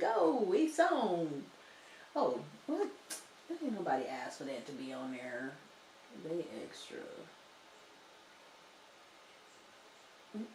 go. It's on. Oh, what? Ain't nobody asked for that to be on there. They extra. What?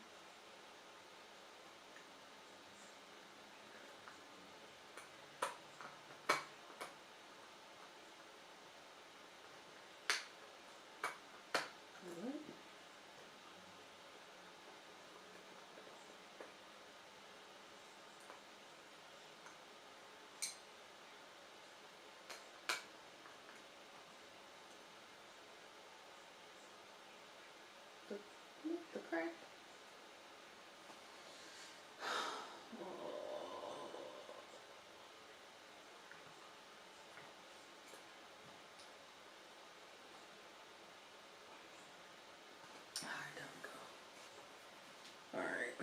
The crack? Alright, don't go. Alright.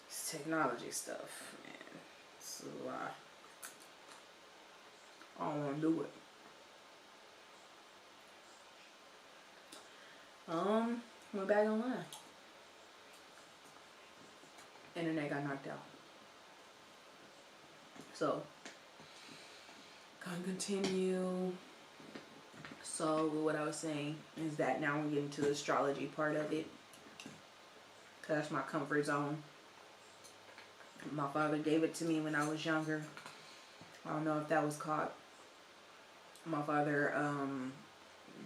It's technology stuff, man. So I don't want to do it. We're back online. Internet got knocked out. So, gonna continue. So, what I was saying is that now we're getting to the astrology part of it. Cause that's my comfort zone. My father gave it to me when I was younger. I don't know if that was caught. My father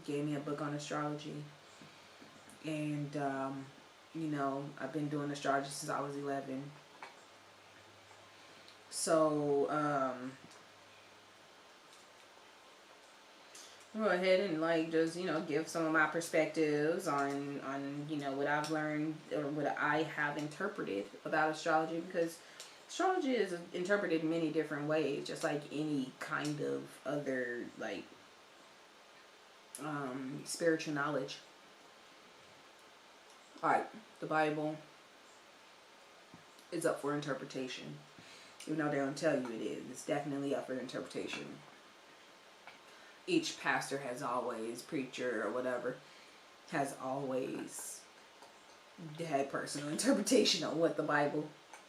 gave me a book on astrology. And, you know, I've been doing astrology since I was 11. So, I'll go ahead and like just, you know, give some of my perspectives on, you know, what I've learned or what I have interpreted about astrology, because astrology is interpreted in many different ways, just like any kind of other, like, spiritual knowledge. Alright, the Bible is up for interpretation. Even though they don't tell you it is. It's definitely up for interpretation. Each pastor has always, preacher or whatever, has always had personal interpretation on what the Bible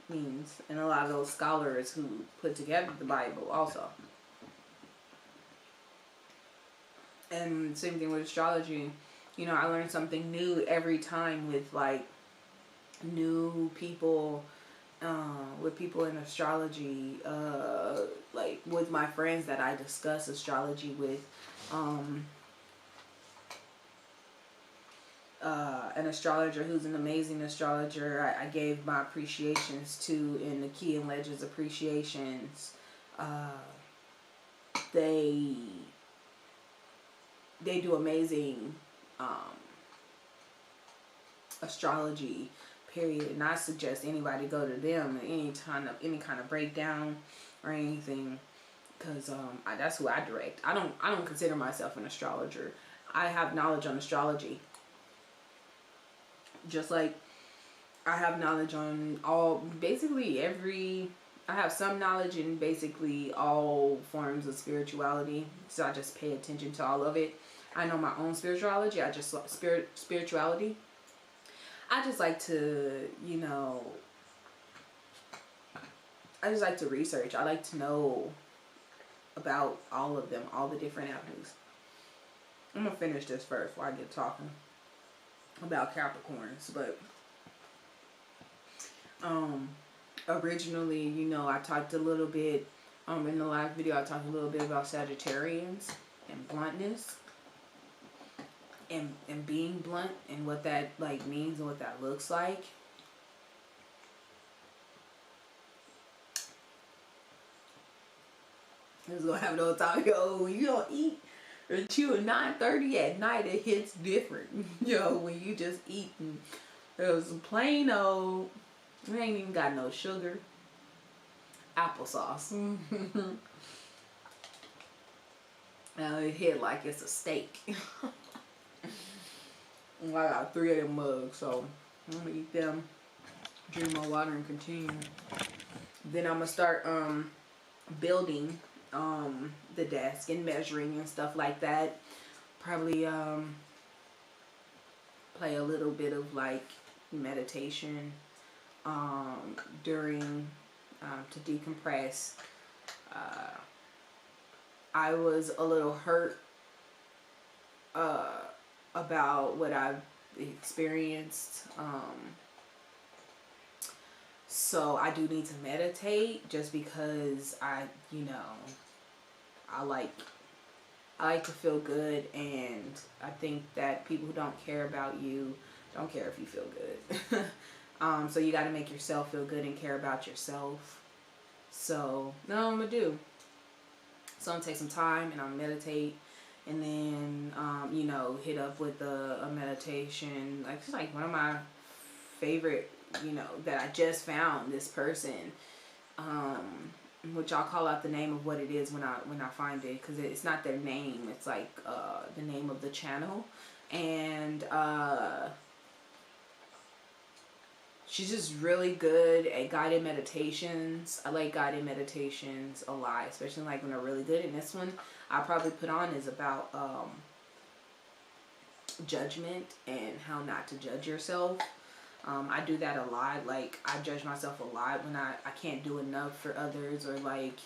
means. And a lot of those scholars who put together the Bible also. And same thing with astrology. You know, I learn something new every time with like new people, with people in astrology, like with my friends that I discuss astrology with. An astrologer who's an amazing astrologer I gave my appreciations to in the Key and Legends appreciations. They do amazing astrology, period, and I suggest anybody go to them any kind of breakdown or anything, because that's who I direct. I don't consider myself an astrologer. I have knowledge on astrology, just like I have knowledge on I have some knowledge in basically all forms of spirituality, so I just pay attention to all of it. I know my own spirituality. I just spirituality. I just like to, you know, I just like to research. I like to know about all of them, all the different avenues. I'm gonna finish this first before I get talking about Capricorns. But originally, you know, I talked a little bit in the last video. I talked a little bit about Sagittarians and bluntness. And being blunt and what that like means and what that looks like. I was gonna have no time. Yo, when you don't eat or chew at 9:30 at night, it hits different. Yo, when you just eat and there's plain old, we ain't even got no sugar, applesauce. Now it hit like it's a steak. I got 3 of them mugs, so I'm gonna eat them, drink my water, and continue. Then I'm gonna start building the desk and measuring and stuff like that. Probably play a little bit of like meditation during to decompress. I was a little hurt about what I've experienced. So I do need to meditate, just because I like to feel good, and I think that people who don't care about you don't care if you feel good. So you got to make yourself feel good and care about yourself. So that's what I'm gonna do. So I'm gonna take some time and I'm gonna meditate, and then hit up with a meditation. Like, it's like one of my favorite, that I just found this person, which I'll call out the name of what it is when I find it, because it's not their name. It's like the name of the channel, and she's just really good at guided meditations. I like guided meditations a lot, especially like when they're really good. And this one I probably put on is about judgment and how not to judge yourself. I do that a lot. Like, I judge myself a lot when I can't do enough for others, or like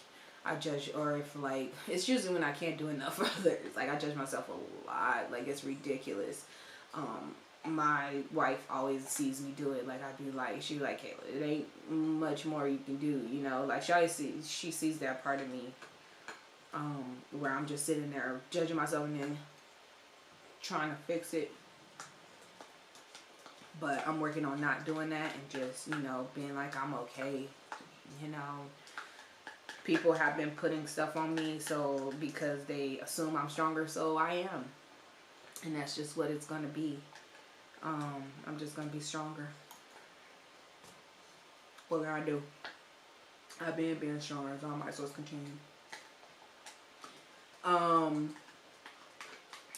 I judge, or if like, it's usually when I can't do enough for others. Like, I judge myself a lot. Like, it's ridiculous. My wife always sees me do it. Like, I do, like, she like, Kayla, it ain't much more you can do, like, she sees that part of me, where I'm just sitting there judging myself and then trying to fix it. But I'm working on not doing that, and just, being like, I'm okay. People have been putting stuff on me, so because they assume I'm stronger, so I am. And that's just what it's gonna be. I'm just gonna be stronger. What can I do? I've been being stronger, so I might as well continue.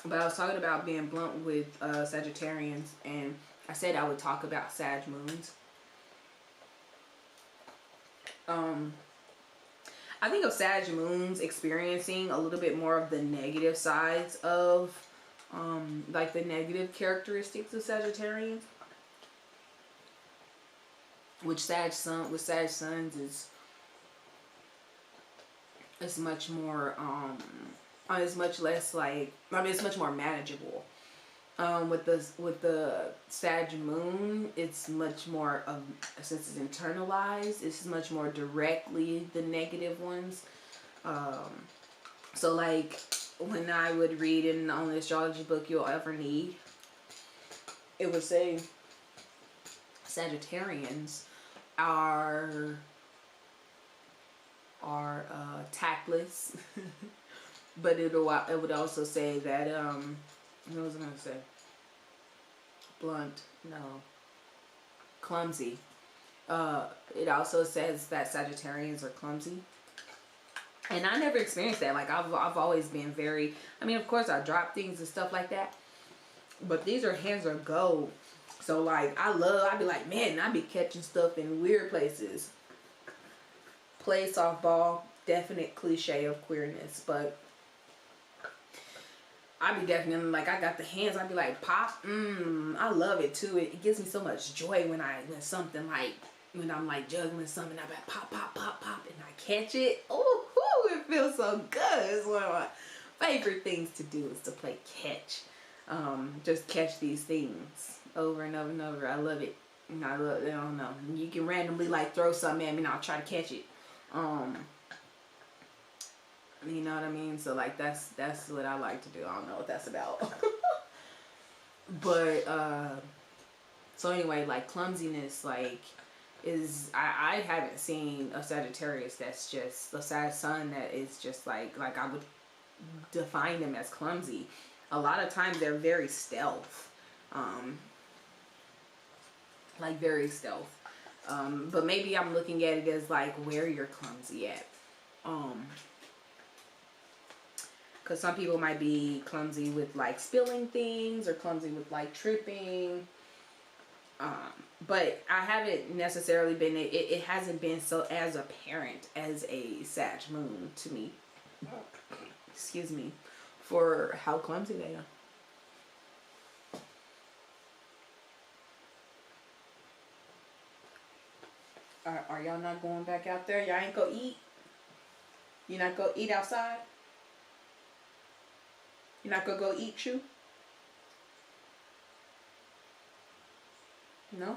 But I was talking about being blunt with Sagittarians, and I said I would talk about Sag moons. I think of Sag moons experiencing a little bit more of the negative sides of like the negative characteristics of Sagittarians, which Sag Suns is it's much more it's much less like, it's much more manageable. With the Sag moon, it's much more of, since it's internalized, it's much more directly the negative ones. So like, when I would read in the only astrology book you'll ever need, it would say Sagittarians are tactless, but it would also say that what was I gonna say? Blunt, no. Clumsy. It also says that Sagittarians are clumsy. And I never experienced that. Like, I've always been very, of course I drop things and stuff like that, but these are hands of gold. So like, I'd be like, man, I be catching stuff in weird places. Play softball, definite cliche of queerness, but I be definitely like, I got the hands, I'd be like, pop, I love it too. It gives me so much joy when something like, when I'm like juggling something, I'm like pop, pop, pop, pop, and I catch it. Oh, it feels so good. It's one of my favorite things to do, is to play catch. Just catch these things over and over and over. I love it. And I don't know. You can randomly like throw something at me and I'll try to catch it. You know what I mean? So like, that's what I like to do. I don't know what that's about. But so anyway, like, clumsiness, like, I haven't seen a Sagittarius that's just a Sag Sun that is just like I would define them as clumsy. A lot of times they're very stealth, like very stealth. But maybe I'm looking at it as like where you're clumsy at. Because some people might be clumsy with like spilling things, or clumsy with like tripping. But I haven't necessarily been, it hasn't been so as apparent as a Sag moon to me. Excuse me, for how clumsy they Are y'all not going back out there? Y'all ain't go eat? You not go eat outside? You not gonna go eat, you? No?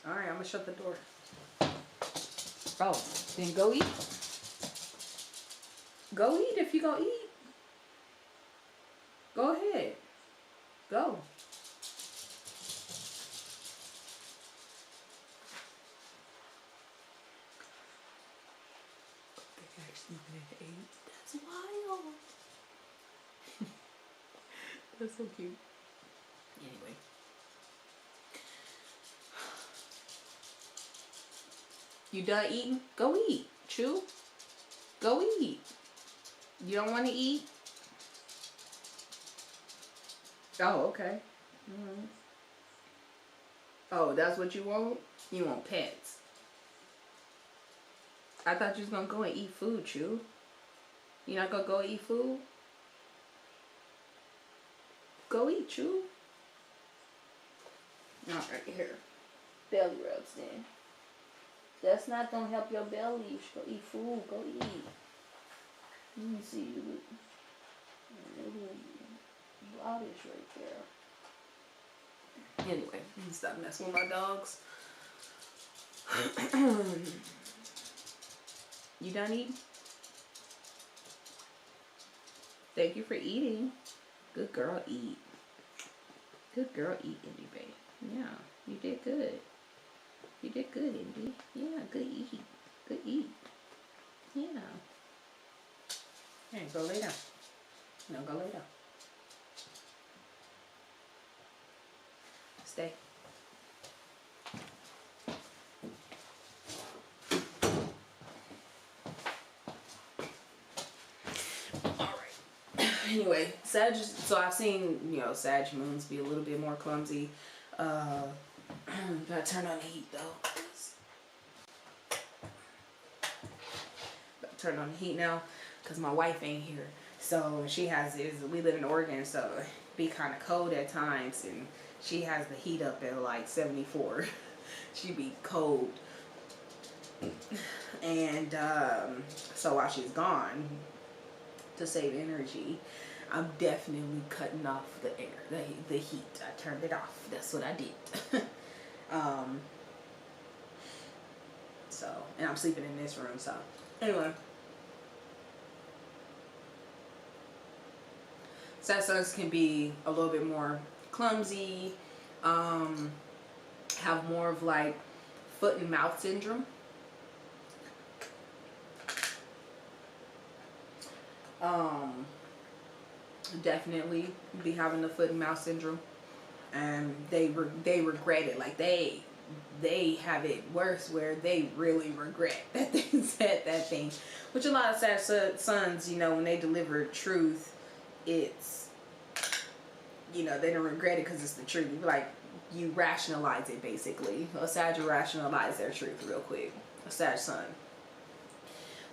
Alright, I'm gonna shut the door. Oh, then go eat. Go eat if you gonna eat. Go ahead. Go. That's wild. That's so cute. Anyway. You done eating? Go eat. Chew. Go eat. You don't want to eat? Oh, okay. Mm-hmm. Oh, that's what you want? You want pets. I thought you was going to go and eat food, Chew. You not going to go eat food? Go eat, Chew. All right, here. Belly rubs then. That's not going to help your belly. You should go eat food. Go eat. Let me see you. Oddish right there. Anyway, let me stop messing with my dogs. You done eating? Thank you for eating. Good girl, eat. Good girl, eat, Indy babe. Yeah, you did good. You did good, Indy. Yeah, good eat. Good eat. Yeah. Hey, go lay down. No, go lay down. Stay. Anyway, Sag, so I've seen, you know, Sag moons be a little bit more clumsy. Gotta turn on the heat though. Gotta turn on the heat now, cause my wife ain't here. So we live in Oregon, so it be kind of cold at times, and she has the heat up at like 74. She be cold. And so while she's gone, to save energy, I'm definitely cutting off the air, the heat. I turned it off. That's what I did. So, and I'm sleeping in this room. So, anyway, Sagittarius can be a little bit more clumsy, have more of like foot and mouth syndrome. Definitely be having the foot and mouth syndrome, and they regret it. Like they have it worse, where they really regret that they said that thing. Which a lot of Sag sons, you know, when they deliver truth, it's, you know, they don't regret it because it's the truth. Like, you rationalize it basically. A Sag will rationalize their truth real quick. A Sag son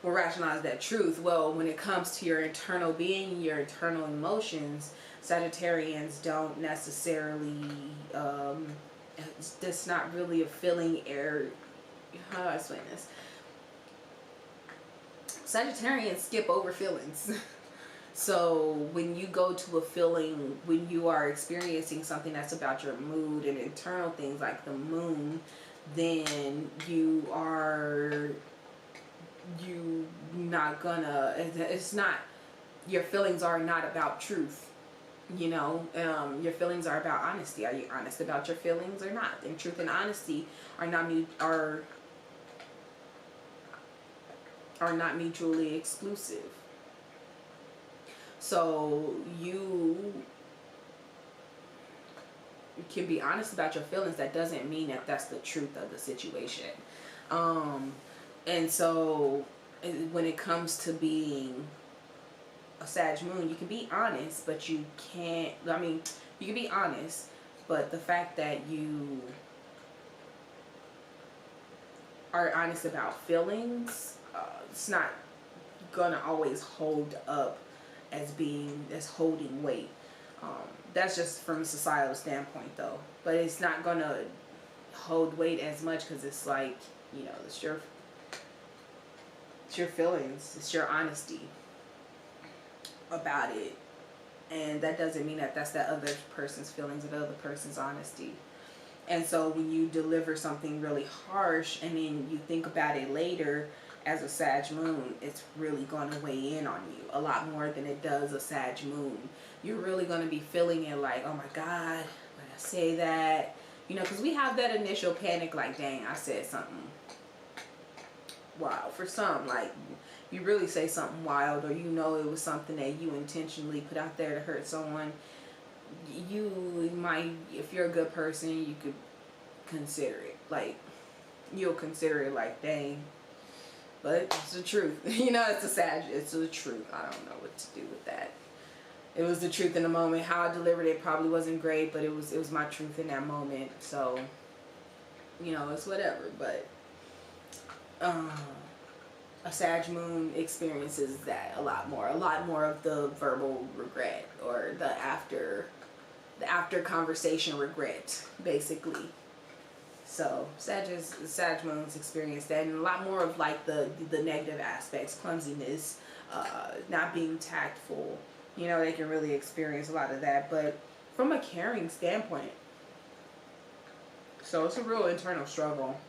will rationalize that truth. Well, when it comes to your internal being, your internal emotions, Sagittarians don't necessarily, that's not really a feeling error. How do I explain this? Sagittarians skip over feelings. So when you go to a feeling, when you are experiencing something that's about your mood and internal things like the moon, then not gonna, it's not, your feelings are not about truth, you know. Your feelings are about honesty. Are you honest about your feelings or not? And truth and honesty are not mutually exclusive. So you can be honest about your feelings. That doesn't mean that that's the truth of the situation. And so when it comes to being a Sag moon, you can be honest, but you can't, I mean, you can be honest, but the fact that you are honest about feelings, it's not gonna always hold up as holding weight. That's just from a societal standpoint though, but it's not gonna hold weight as much, because it's like, You know, it's your feelings. It's your honesty about it. And that doesn't mean that that's that other person's feelings or the other person's honesty. And so when you deliver something really harsh and then you think about it later as a Sag moon, it's really going to weigh in on you a lot more than it does a Sag moon. You're really going to be feeling it like, oh my God, when I say that, you know, because we have that initial panic like, dang, I said something wild. For some, like, you really say something wild, or you know it was something that you intentionally put out there to hurt someone. You might, if you're a good person, you could consider it. Like, you'll consider it like, dang. But it's the truth. You know, it's the truth. I don't know what to do with that. It was the truth in the moment. How I delivered it probably wasn't great, but it was my truth in that moment. So, you know, it's whatever. But a Sag moon experiences that a lot more of the verbal regret, or the after conversation regret, basically. So Sag moons experience that, and a lot more of like the negative aspects, clumsiness, not being tactful. You know, they can really experience a lot of that. But from a caring standpoint, so it's a real internal struggle.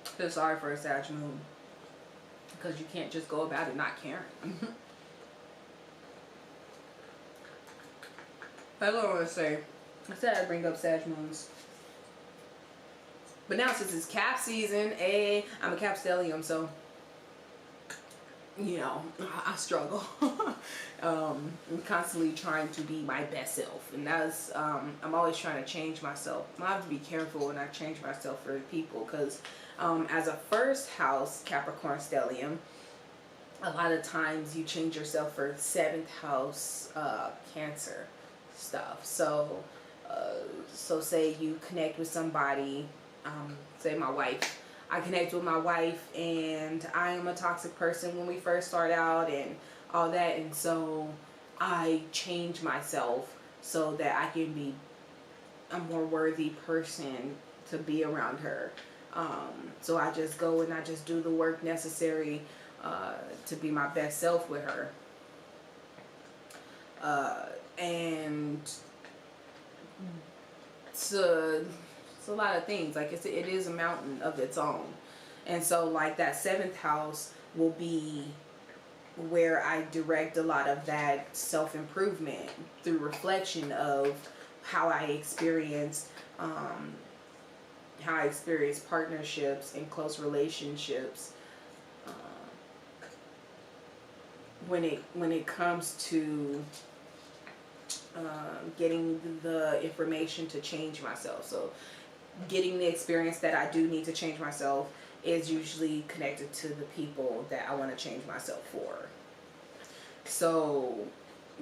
Feel sorry for a Sag moon, because you can't just go about it not caring. That's what I want to say. I said I'd bring up Sag moons. But now, since it's Cap season, I'm a Cap stellium, so, you know, I struggle. I'm constantly trying to be my best self. And that's, I'm always trying to change myself. I have to be careful when I change myself for people, because as a first house Capricorn stellium, a lot of times you change yourself for 7th house Cancer stuff. So say you connect with somebody, say my wife. I connect with my wife, and I am a toxic person when we first start out and all that, and so I change myself so that I can be a more worthy person to be around her. So I just go and I just do the work necessary to be my best self with her. And it's a lot of things. Like, it is a mountain of its own. And so, like, that 7th house will be where I direct a lot of that self-improvement through reflection of how I experience partnerships and close relationships when it comes to getting the information to change myself. So getting the experience that I do need to change myself is usually connected to the people that I want to change myself for. So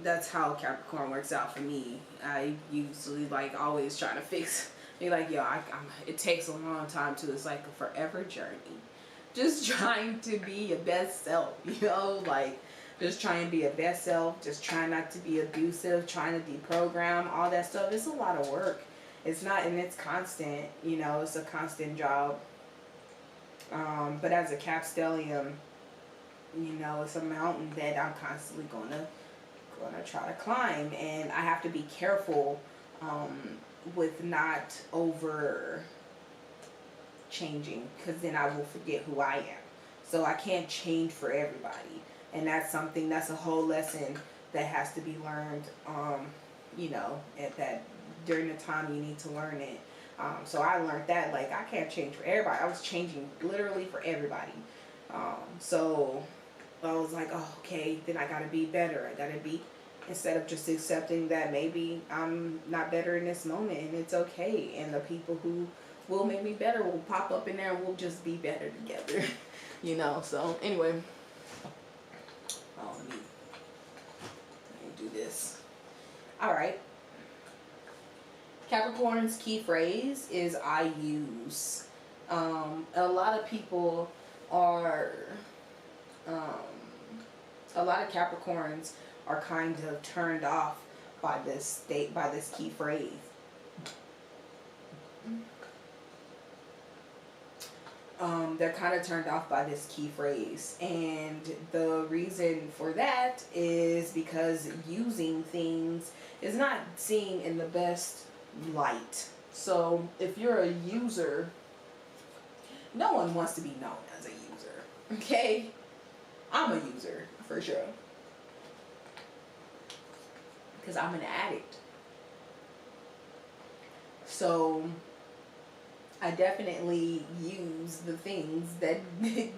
that's how Capricorn works out for me. I usually, like, always trying to fix, be like, yo, it takes a long time too. It's like a forever journey. Just trying to be your best self, you know, like, just trying to be your best self, just trying not to be abusive, trying to deprogram, all that stuff. It's a lot of work. It's not, and it's constant, you know, it's a constant job. But as a Cap stellium, you know, it's a mountain that I'm constantly gonna try to climb, and I have to be careful with not over changing, because then I will forget who I am. So I can't change for everybody, and that's a whole lesson that has to be learned, you know, at that during the time you need to learn it. So I learned that, like, I can't change for everybody. I was changing literally for everybody. So I was like, oh, okay, then I gotta be better. I gotta be, instead of just accepting that maybe I'm not better in this moment, and it's okay. And the people who will make me better will pop up in there, and we'll just be better together. You know, so anyway. Oh, let me do this. Alright. Capricorn's key phrase is I use. A lot of people are, a lot of Capricorns are kind of turned off by this key phrase. they're kind of turned off by this key phrase. And the reason for that is because using things is not seen in the best light. So if you're a user, no one wants to be known as a user, okay? I'm a user, for sure. Because I'm an addict. So I definitely use the things that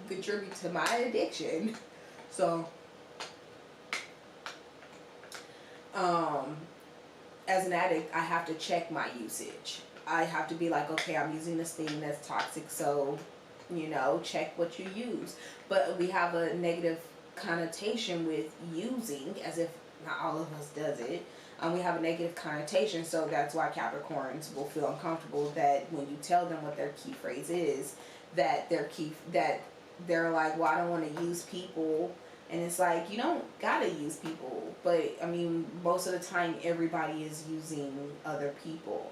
contribute to my addiction. So, as an addict, I have to check my usage. I have to be like, okay, I'm using this thing that's toxic, so, you know, check what you use. But we have a negative connotation with using, as if not all of us does it. We have a negative connotation, so that's why Capricorns will feel uncomfortable that when you tell them what their key phrase is, that they're like, well, I don't want to use people. And it's like, you don't gotta use people, but I mean, most of the time everybody is using other people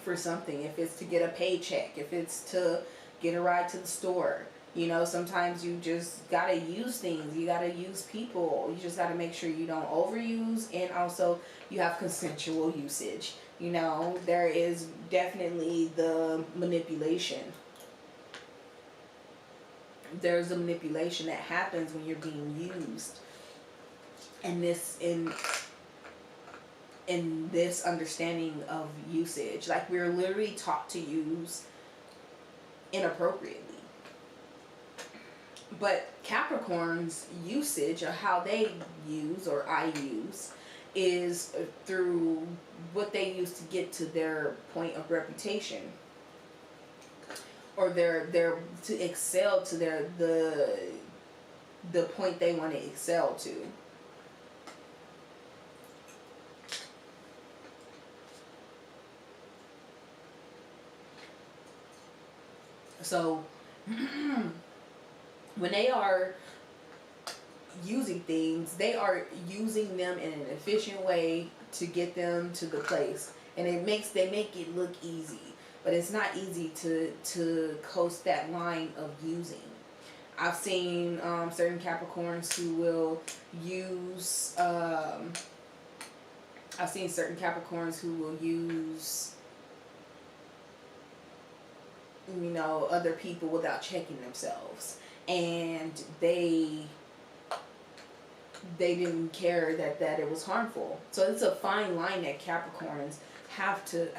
for something. If it's to get a paycheck, if it's to get a ride to the store, you know, sometimes you just gotta use things. You gotta use people. You just gotta make sure you don't overuse, and also you have consensual usage. You know, there is definitely the manipulation. There's a manipulation that happens when you're being used. And this in this understanding of usage, like we're literally taught to use inappropriately. But Capricorn's usage, or how they use, or I use, is through what they use to get to their point of reputation, or their to excel to the point they want to excel to. So when they are using things, they are using them in an efficient way to get them to the place, and they make it look easy, but it's not easy to coast that line of using. I've seen certain Capricorns who will use you know, other people without checking themselves, and they didn't care that it was harmful. So it's a fine line that Capricorns have to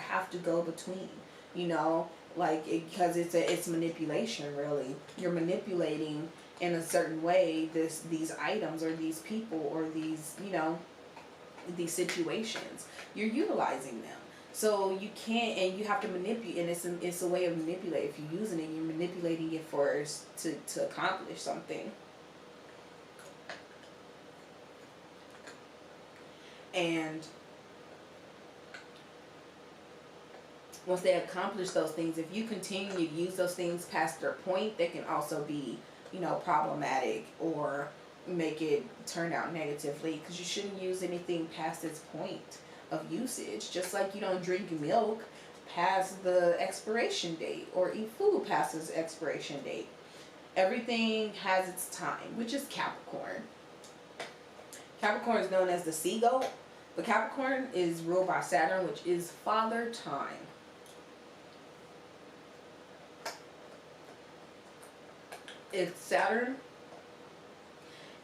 go between, you know, like, because it's manipulation. Really, you're manipulating in a certain way these items, or these people, or these, you know, these situations. You're utilizing them. So you can't, and you have to manipulate, and it's a way of manipulating. If you're using it, you're manipulating it to accomplish something. And once they accomplish those things, if you continue to use those things past their point, they can also be, you know, problematic, or make it turn out negatively, because you shouldn't use anything past its point of usage. Just like you don't drink milk past the expiration date, or eat food past its expiration date. Everything has its time, which is Capricorn. Capricorn is known as the sea goat, but Capricorn is ruled by Saturn, which is Father Time. Saturn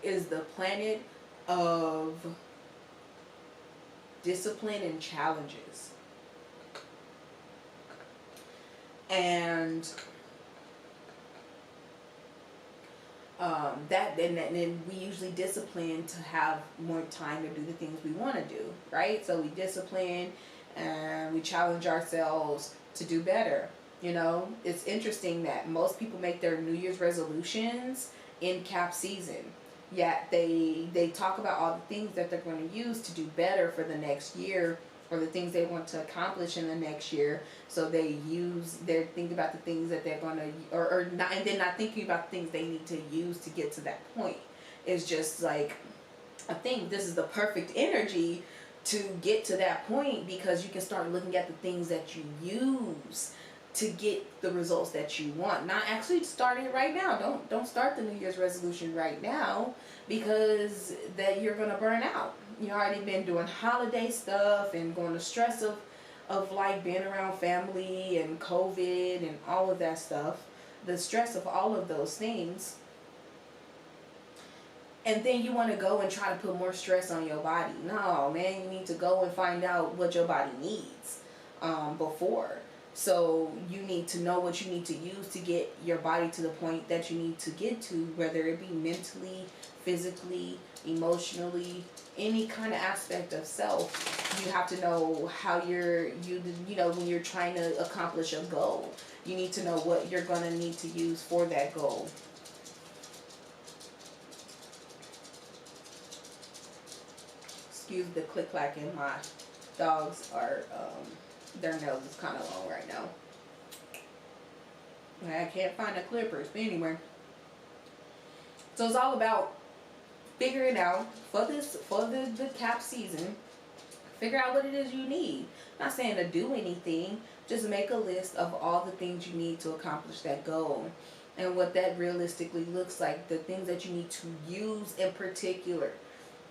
is the planet of discipline and challenges. And then we usually discipline to have more time to do the things we want to do, right? So we discipline and we challenge ourselves to do better. You know, it's interesting that most people make their New Year's resolutions in Cap season. Yet they talk about all the things that they're going to use to do better for the next year, or the things they want to accomplish in the next year. So they're thinking about the things that they're going to, or not, and then not thinking about the things they need to use to get to that point. It's just like, I think this is the perfect energy to get to that point, because you can start looking at the things that you use to get the results that you want. Not actually starting it right now. Don't start the New Year's resolution right now, because that you're gonna burn out. You already been doing holiday stuff and going to stress of like being around family and COVID and all of that stuff. The stress of all of those things. And then you want to go and try to put more stress on your body. No, man, you need to go and find out what your body needs before. So you need to know what you need to use to get your body to the point that you need to get to, whether it be mentally, physically, emotionally, any kind of aspect of self. You have to know how you know, when you're trying to accomplish a goal, you need to know what you're going to need to use for that goal. Excuse the click clacking. My dogs are their nose is kind of long right now. I can't find the clippers. But anyway, so it's all about figuring out for the cap season. Figure out what it is you need. I'm not saying to do anything. Just make a list of all the things you need to accomplish that goal, and what that realistically looks like. The things that you need to use in particular.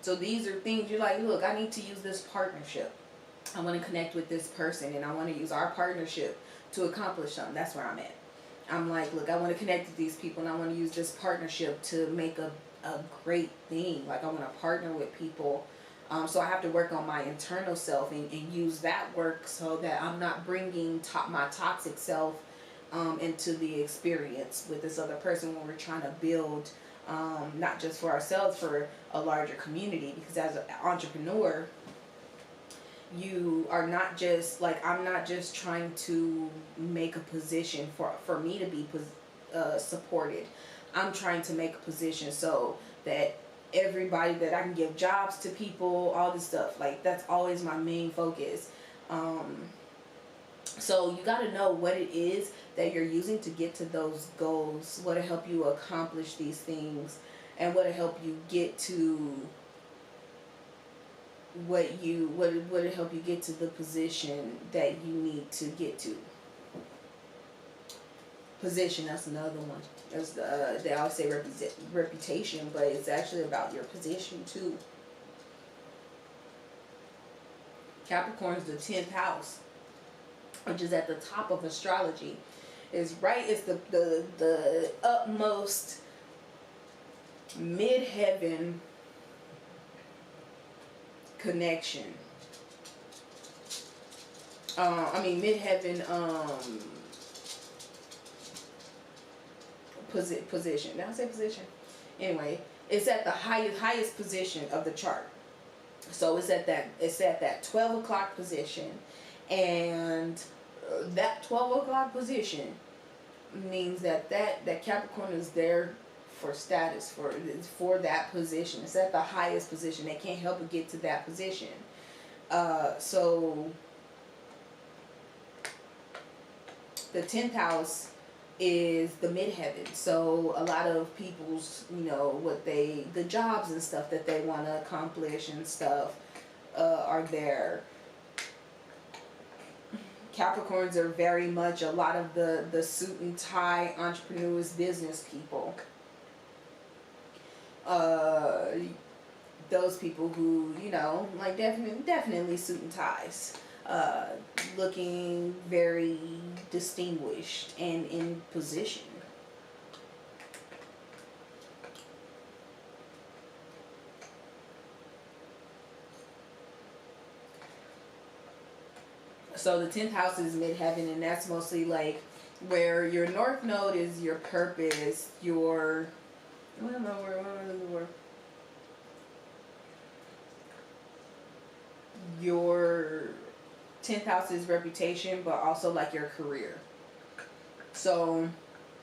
So these are things you're like, look, I need to use this partnership. I want to connect with this person, and I want to use our partnership to accomplish something. That's where I'm at. I'm like, look, I want to connect with these people, and I want to use this partnership to make a great thing. Like, I want to partner with people. So I have to work on my internal self and use that work so that I'm not bringing my toxic self into the experience with this other person when we're trying to build, not just for ourselves, for a larger community. Because as an entrepreneur, you are not just like, I'm not just trying to make a position for me to be supported. I'm trying to make a position so that everybody, that I can give jobs to people, all this stuff. Like, that's always my main focus. So you got to know what it is that you're using to get to those goals, what to help you accomplish these things, and what to help you get to what to help you get to the position that you need to get to. Position, that's another one. That's they always say reputation, but it's actually about your position too. Capricorn is the 10th house, which is at the top of astrology. It's the utmost midheaven connection. Midheaven position. Did I say position? Anyway, it's at the highest position of the chart. So it's at that 12 o'clock position, and that 12 o'clock position means that Capricorn is there for status, for that position. It's at the highest position. They can't help but get to that position. So the 10th house is the midheaven. So a lot of people's, the jobs and stuff that they want to accomplish and stuff are there. Capricorns are very much a lot of the suit and tie entrepreneurs, business people. Those people who, like definitely suit and ties. Looking very distinguished and in position. So the 10th house is midheaven, and that's mostly like where your north node is your purpose, your your 10th house is reputation, but also like your career. So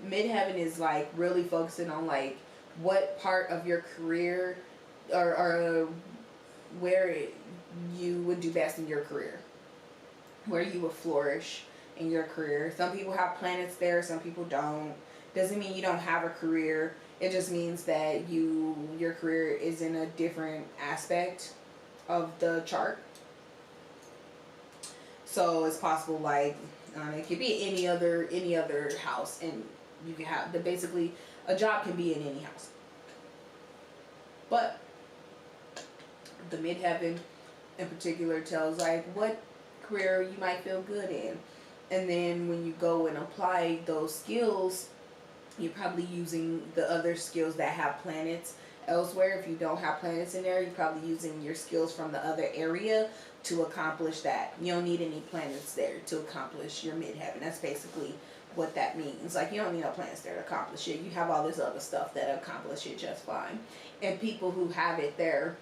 midheaven is like really focusing on like what part of your career or where you would do best in your career, where you would flourish in your career. Some people have planets there, some people don't. Doesn't mean you don't have a career. It just means that your career is in a different aspect of the chart. So it's possible, like, It could be any other house, and you can have basically a job can be in any house. But the midheaven in particular tells like what career you might feel good in, and then when you go and apply those skills, you're probably using the other skills that have planets elsewhere. If you don't have planets in there, you're probably using your skills from the other area to accomplish that. You don't need any planets there to accomplish your midheaven. That's basically what that means. Like, you don't need no planets there to accomplish it. You have all this other stuff that accomplish it just fine. And people who have it there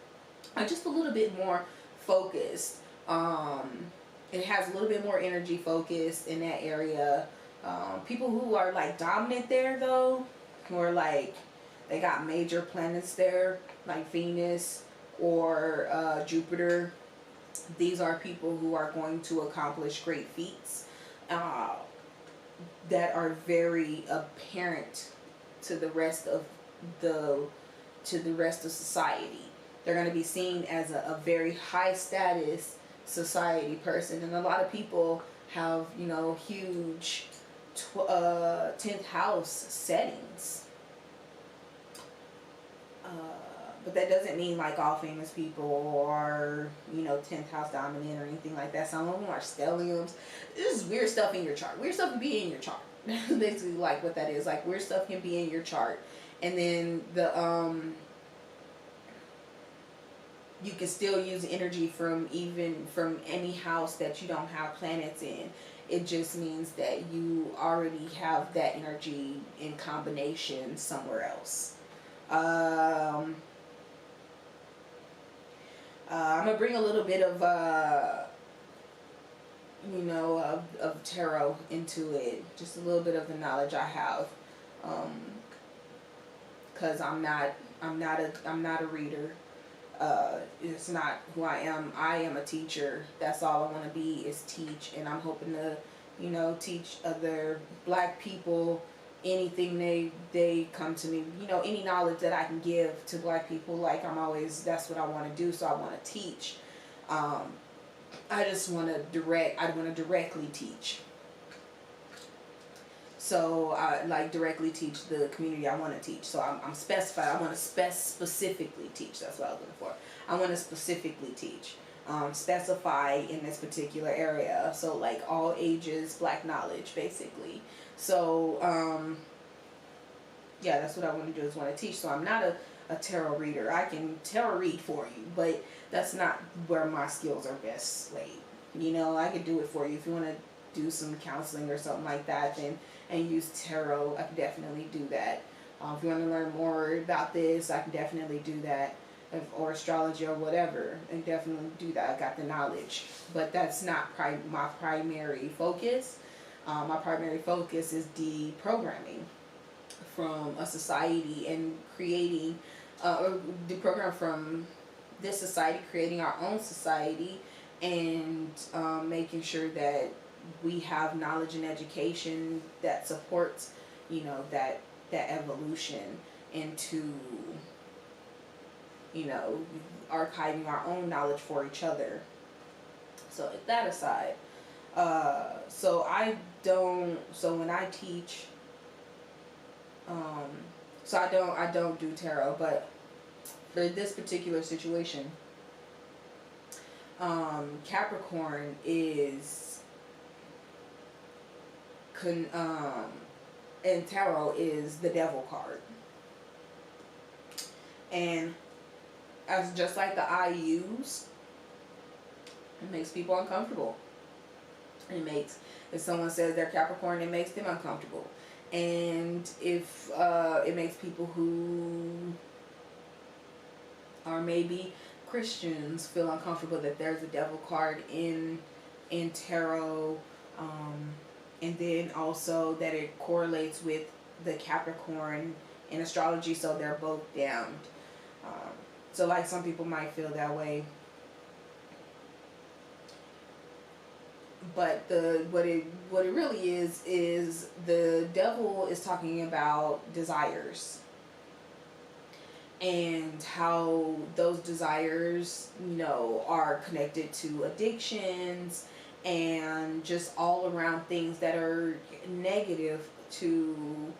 are just a little bit more focused. It has a little bit more energy focused in that area. People who are like dominant there though, who are like, they got major planets there, like Venus or Jupiter. These are people who are going to accomplish great feats that are very apparent to the rest of society. They're going to be seen as a very high status society person, and a lot of people have, you know, huge 10th house settings. But that doesn't mean like all famous people are, you know, 10th house dominant or anything like that. Some of them are stelliums. This is weird stuff in your chart. Weird stuff can be in your chart. Basically, like what that is. Like, weird stuff can be in your chart. And then you can still use energy from any house that you don't have planets in. It just means that you already have that energy in combination somewhere else. I'm gonna bring a little bit of of tarot into it, just a little bit of the knowledge I have, because I'm not a reader. It's not who I am. I am a teacher. That's all I want to be, is teach, and I'm hoping to, you know, teach other black people anything they come to me, you know, any knowledge that I can give to black people. Like, that's what I want to do. So I want to teach. I want to directly teach. So I like directly teach the community I want to teach. So I'm specified. I want to specifically teach. That's what I was looking for. I want to specifically teach. Specify in this particular area. So like all ages, black knowledge, basically. So yeah, that's what I want to do, is want to teach. So I'm not a tarot reader. I can tarot read for you, but that's not where my skills are best laid. You know, I can do it for you. If you want to do some counseling or something like that, then and use tarot, I can definitely do that. If you want to learn more about this, I can definitely do that. Or astrology or whatever, I can definitely do that. I got the knowledge, but that's not my primary focus. My primary focus is deprogramming from a society and creating, deprogram from this society, creating our own society, and making sure that we have knowledge and education that supports, you know, that evolution into, you know, archiving our own knowledge for each other. So that aside, so when I teach, so I don't do tarot, but for this particular situation, Capricorn is and tarot is the devil card, and as just like the I use, it makes people uncomfortable. If someone says they're Capricorn, it makes them uncomfortable. And if it makes people who are maybe Christians feel uncomfortable that there's a devil card in tarot, and then also that it correlates with the Capricorn in astrology, so they're both damned. So like some people might feel that way. But what it really is the devil is talking about desires, and how those desires, you know, are connected to addictions and just all around things that are negative to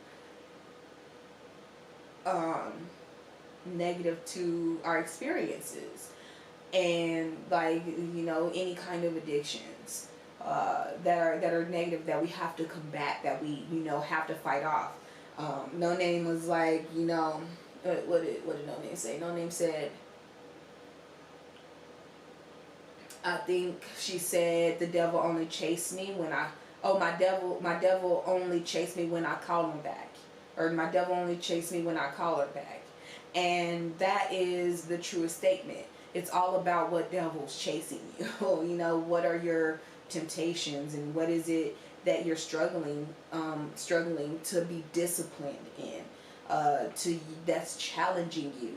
um, negative to our experiences, and like, you know, any kind of addictions that are negative, that we have to combat, that we, you know, have to fight off. No Name was like, you know, what did No Name say? No Name said, I think she said, the devil only chased me when I, oh, my devil only chased me when I called him back, or my devil only chased me when I call her back. And that is the truest statement. It's all about what devil's chasing you. You know, what are your temptations, and what is it that you're struggling to be disciplined in, that's challenging you.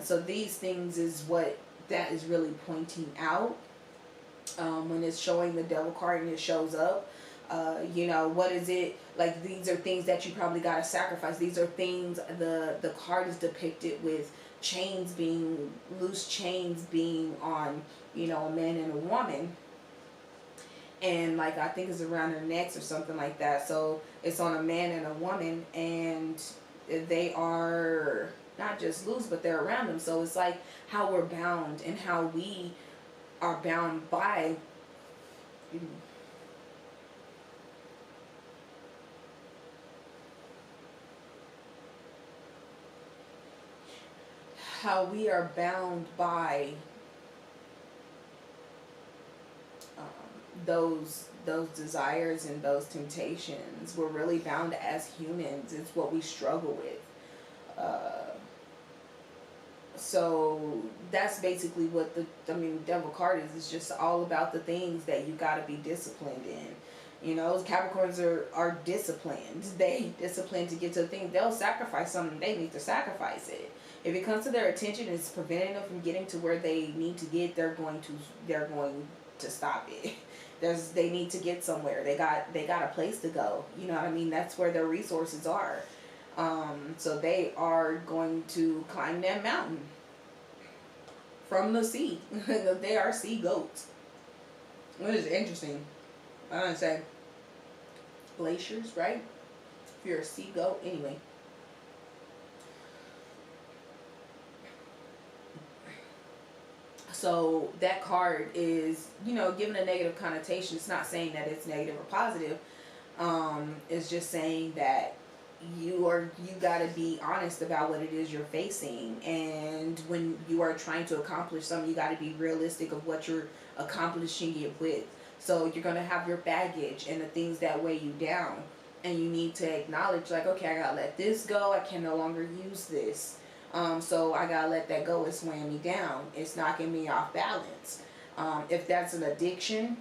So these things is what that is really pointing out. When it's showing the devil card and it shows up, you know, what is it like? These are things that you probably got to sacrifice. These are things, the card is depicted with chains being, loose chains being on, you know, a man and a woman, and like, I think it's around their necks or something like that. So it's on a man and a woman, and they are not just loose, but they're around them. So it's like how we're bound, and how we are bound by how we are bound by those desires and those temptations. We're really bound as humans. It's what we struggle with. So that's basically what the devil card is. It's just all about the things that you got to be disciplined in. You know, Capricorns are disciplined. They disciplined to get to the thing. They'll sacrifice something. They need to sacrifice it. If it comes to their attention and it's preventing them from getting to where they need to get, they're going to stop it. They need to get somewhere. They got a place to go. You know what I mean? That's where their resources are. So they are going to climb that mountain from the sea. They are sea goats. Which is interesting. I don't say glaciers, right? If you're a sea goat, anyway. So that card is, you know, given a negative connotation. It's not saying that it's negative or positive. It's just saying that you got to be honest about what it is you're facing, and when you are trying to accomplish something, you got to be realistic of what you're accomplishing it with. So you're going to have your baggage and the things that weigh you down, and you need to acknowledge, like, okay, I got to let this go. I can no longer use this. So I got to let that go. It's weighing me down. It's knocking me off balance. If that's an addiction,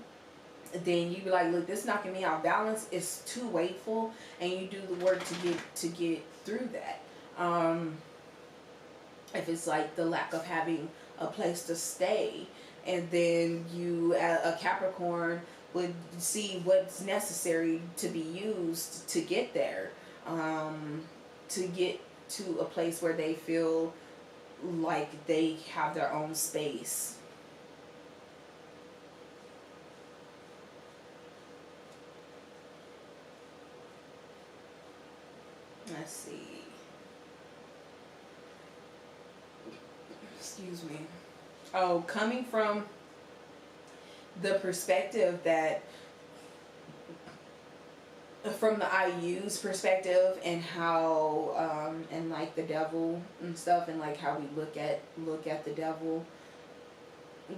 then you be like, look, this is knocking me off balance. It's too weightful, and you do the work to get through that. If it's like the lack of having a place to stay, and then you, a Capricorn, would see what's necessary to be used to get there, to get to a place where they feel like they have their own space. Let's see. Excuse me. Oh, coming from the perspective that, from the IU's perspective, and how, and like the devil and stuff, and like how we look at the devil.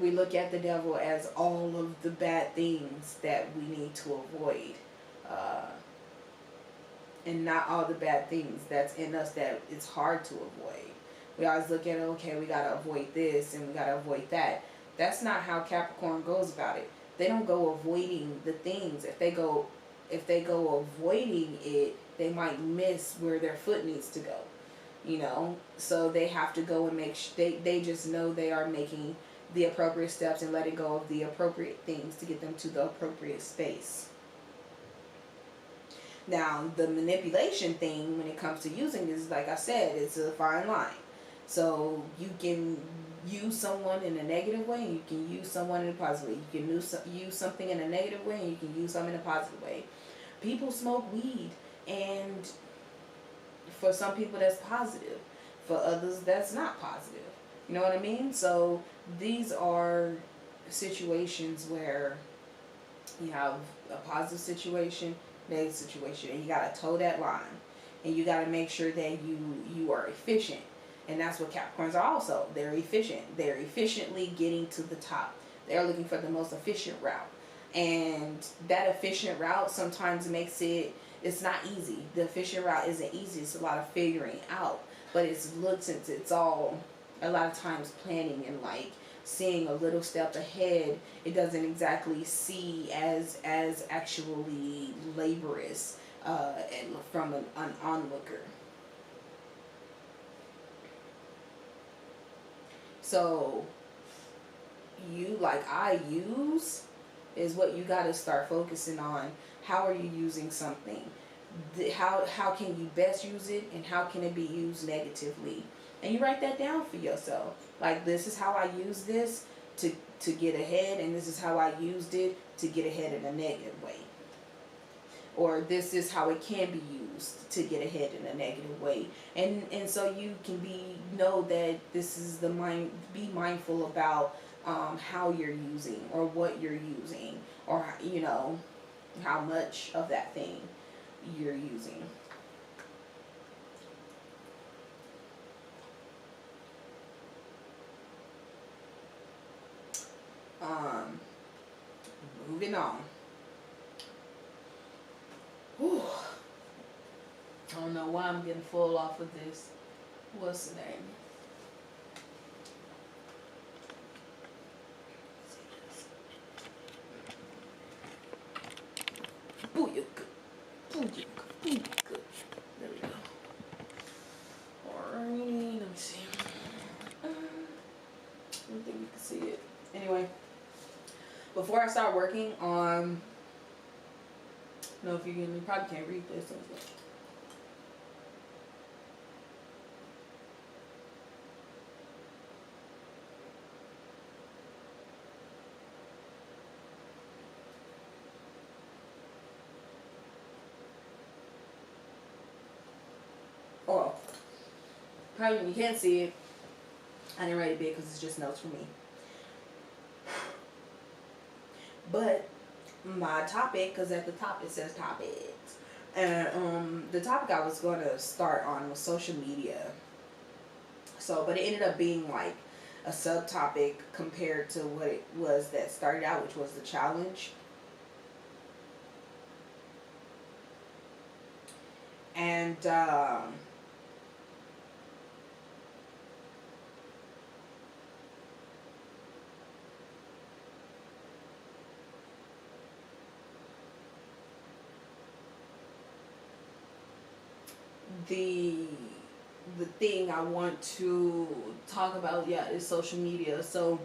We look at the devil as all of the bad things that we need to avoid. And not all the bad things that's in us that it's hard to avoid. We always look at it, okay, we got to avoid this and we got to avoid that. That's not how Capricorn goes about it. They don't go avoiding the things. If they go avoiding it, they might miss where their foot needs to go. You know, so they have to go and make they just know they are making the appropriate steps and letting go of the appropriate things to get them to the appropriate space. Now, the manipulation thing, when it comes to using this, like I said, it's a fine line. So you can use someone in a negative way, and you can use someone in a positive way. You can use something in a negative way, and you can use something in a positive way. People smoke weed, and for some people that's positive. For others, that's not positive. You know what I mean? So these are situations where you have a positive situation, negative situation, and you gotta toe that line, and you gotta make sure that you are efficient. And that's what Capricorns are also. They're efficient. They're efficiently getting to the top. They're looking for the most efficient route. And that efficient route sometimes makes it's not easy. The efficient route isn't easy. It's a lot of figuring out. But it's all a lot of times planning and like seeing a little step ahead. It doesn't exactly see as actually laborious and from an onlooker. So I use is what you got to start focusing on. How are you using something? How can you best use it, and how can it be used negatively? And you write that down for yourself. Like, this is how I use this to get ahead, and this is how I used it to get ahead in a negative way. Or this is how it can be used to get ahead in a negative way. And so you can know that this is be mindful about how you're using, or what you're using, or how much of that thing you're using. Moving on. Whew. I don't know why I'm getting full off of this. What's the name? Booyaka. Booyaka. Booyaka. There we go. Alrighty, let me see. I don't think you can see it. Anyway, before I start working on, if you probably can't read this. Oh, probably you can't see it. I didn't write it big because it's just notes for me. But my topic, because at the top it says topics, and the topic I was going to start on was social media. So, but it ended up being like a subtopic compared to what it was that started out, which was the challenge. And the thing I want to talk about, is social media. So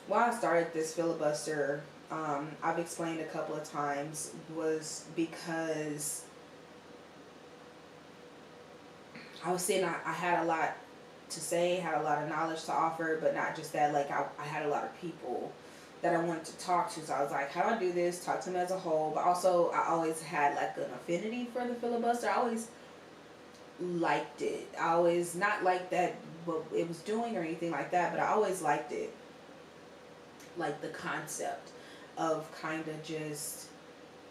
why I started this filibuster, I've explained a couple of times, was because I was saying I had a lot to say, had a lot of knowledge to offer, but not just that, like I had a lot of people that I wanted to talk to. So I was like, how do I do this? Talk to them as a whole. But also I always had like an affinity for the filibuster. I always liked it. I always, not like that what it was doing or anything like that, but I always liked it. Like the concept of kind of just,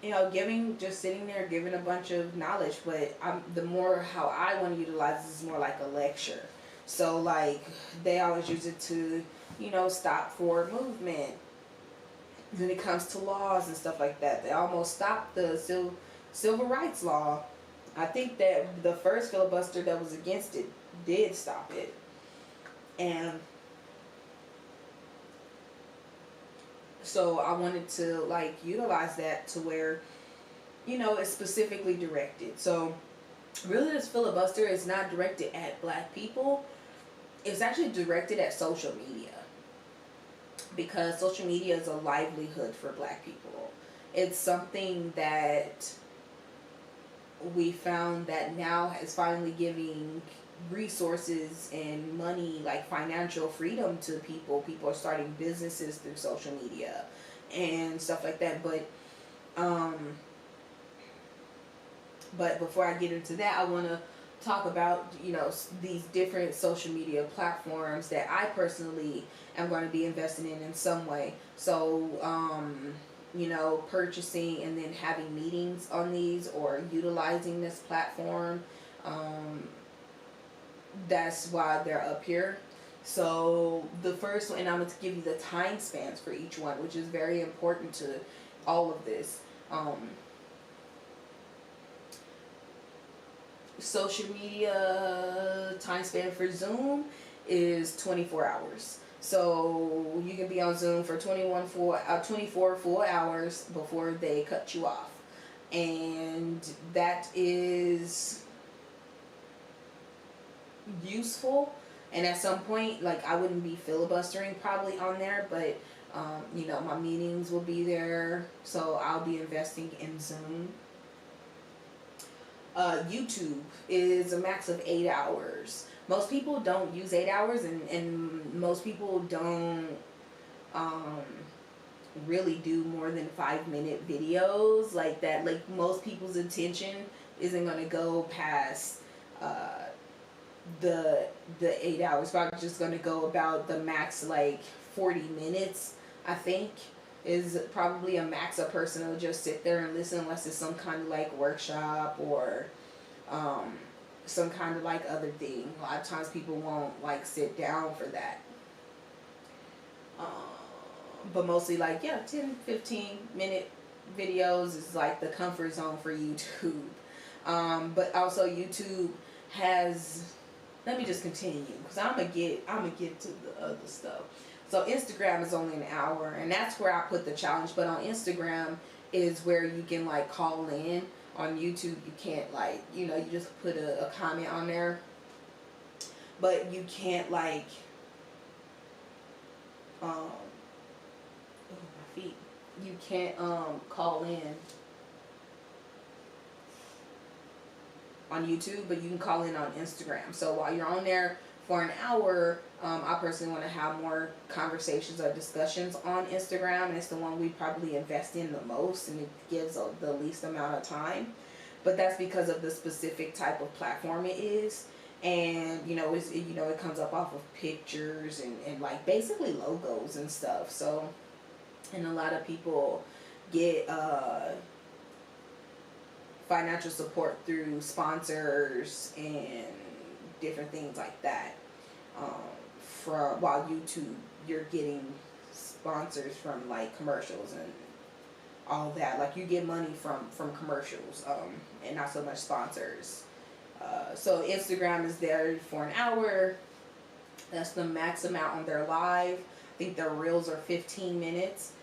just sitting there giving a bunch of knowledge. But the more how I want to utilize this is more like a lecture. So like they always use it to, stop forward movement when it comes to laws and stuff like that. They almost stopped the civil rights law. I think that the first filibuster that was against it did stop it. And so I wanted to like utilize that to where, it's specifically directed. So really this filibuster is not directed at black people. It's actually directed at social media. Because social media is a livelihood for black people. It's something that we found that now is finally giving resources and money, like financial freedom to people. People are starting businesses through social media and stuff like that. But before I get into that, I want to talk about, you know, these different social media platforms that I personally am going to be investing in some way. So, you know, purchasing and then having meetings on these or utilizing this platform. That's why they're up here. So the first one, and I'm going to give you the time spans for each one, which is very important to all of this. Social media time span for Zoom is 24 hours. So you can be on Zoom for 24 full hours before they cut you off. And that is useful. And at some point, like, I wouldn't be filibustering probably on there, but you know, my meetings will be there, so I'll be investing in Zoom. YouTube is a max of 8 hours. Most people don't use 8 hours, and most people don't really do more than 5-minute videos like that. Like, most people's attention isn't going to go past the 8 hours. Probably just going to go about the max, like 40 minutes, I think, is probably a max a person will just sit there and listen, unless it's some kind of like workshop or some kind of like other thing. A lot of times people won't like sit down for that. But mostly like, yeah, 10-15 minute videos is like the comfort zone for YouTube. But also YouTube has, let me just continue because I'm gonna get to the other stuff. So Instagram is only an hour, and that's where I put the challenge. But on Instagram is where you can like call in. On YouTube you can't, like, you know, you just put a comment on there, but you can't like oh, my feet. You can't call in on YouTube, but you can call in on Instagram. So while you're on there for an hour, I personally want to have more conversations or discussions on Instagram, and it's the one we probably invest in the most, and it gives the least amount of time. But that's because of the specific type of platform it is, and you know, it comes up off of pictures and like basically logos and stuff. So, and a lot of people get financial support through sponsors and different things like that. While YouTube, you're getting sponsors from like commercials and all that. Like, you get money from commercials, and not so much sponsors. So Instagram is there for an hour. That's the max amount on their live. I think their reels are 15 minutes.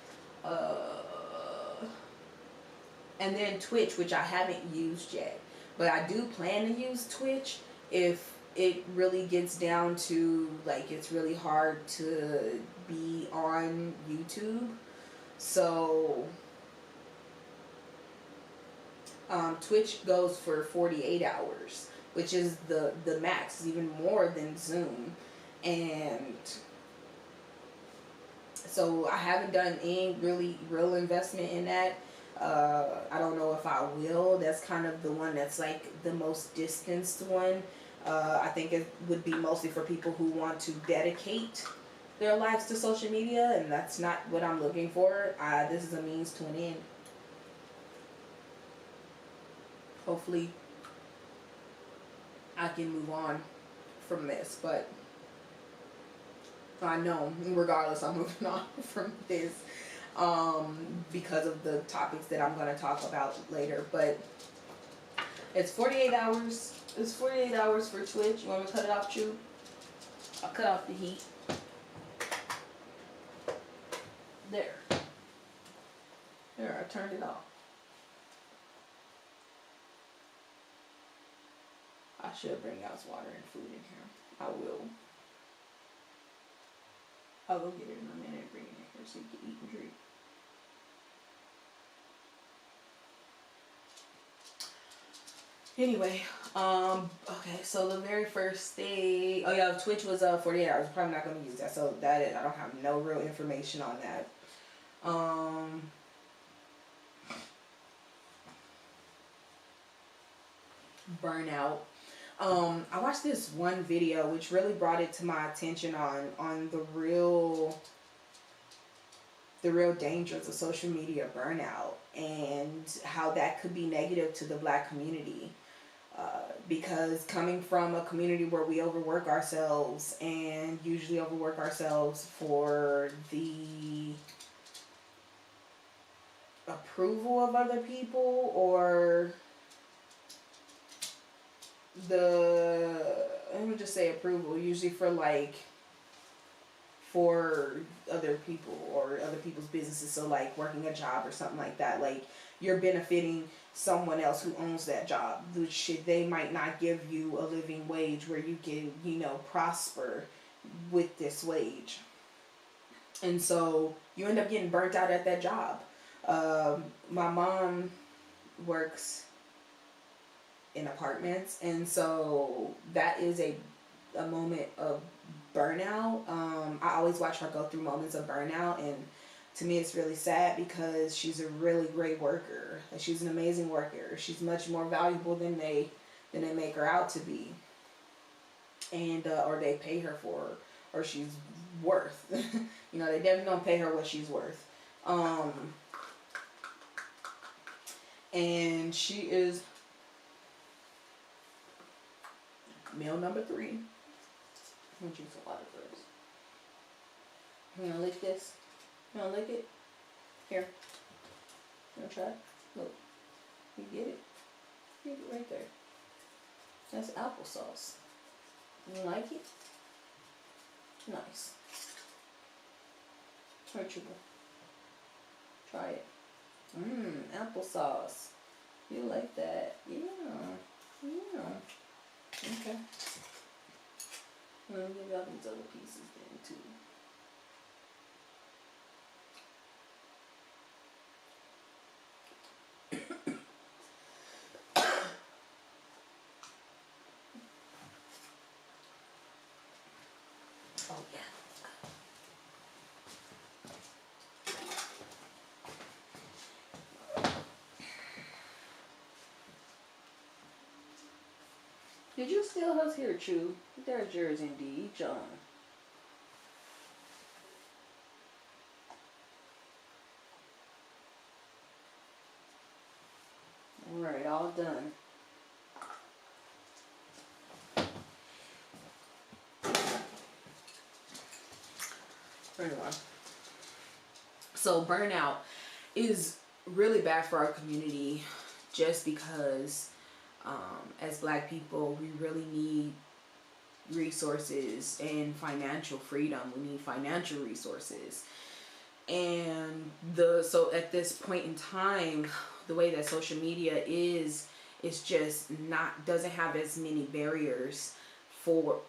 And then Twitch, which I haven't used yet, but I do plan to use Twitch if it really gets down to like it's really hard to be on YouTube. So Twitch goes for 48 hours, which is the max, even more than Zoom. And so I haven't done any real investment in that. I don't know if I will. That's kind of the one that's like the most distanced one. I think it would be mostly for people who want to dedicate their lives to social media, and that's not what I'm looking for. This is a means to an end. Hopefully I can move on from this, but I know regardless I'm moving on from this because of the topics that I'm going to talk about later. But it's 48 hours. It's 48 hours for Twitch. You want me to cut it off, Chew? I'll cut off the heat. There. There, I turned it off. I should bring out some water and food in here. I will. I'll go get it in a minute and bring it in here so you can eat and drink. Anyway, Okay, so the very first thing, oh yeah, Twitch was 48 hours. Probably not gonna use that, so I don't have no real information on that. Burnout. I watched this one video which really brought it to my attention on the real dangers of social media burnout and how that could be negative to the Black community. Because coming from a community where we overwork ourselves and usually overwork ourselves for the approval of other people or let me just say approval, usually for other people or other people's businesses, so like working a job or something like that, like you're benefiting someone else who owns that job, which they might not give you a living wage where you can, prosper with this wage. And so you end up getting burnt out at that job. My mom works in apartments, and so that is a moment of burnout. I always watch her go through moments of burnout, and to me it's really sad because she's a really great worker. She's an amazing worker. She's much more valuable than they make her out to be, and or they pay her for, or she's worth. They definitely don't pay her what she's worth. And she is meal number 3. I'm gonna drink some water first. You gonna lick this? You wanna lick it? Here. You wanna try? Look. You get it? Get it right there. That's applesauce. You like it? Nice. Searchable. Try it. Applesauce. You like that? Yeah. Okay. Let me give y'all these other pieces then too. Oh yeah. Did you steal us here, Chew? There's yours indeed, John. Alright, all done. Anyway. So burnout is really bad for our community just because as Black people, we really need resources and financial freedom. We need financial resources. And so at this point in time, the way that social media is just doesn't have as many barriers for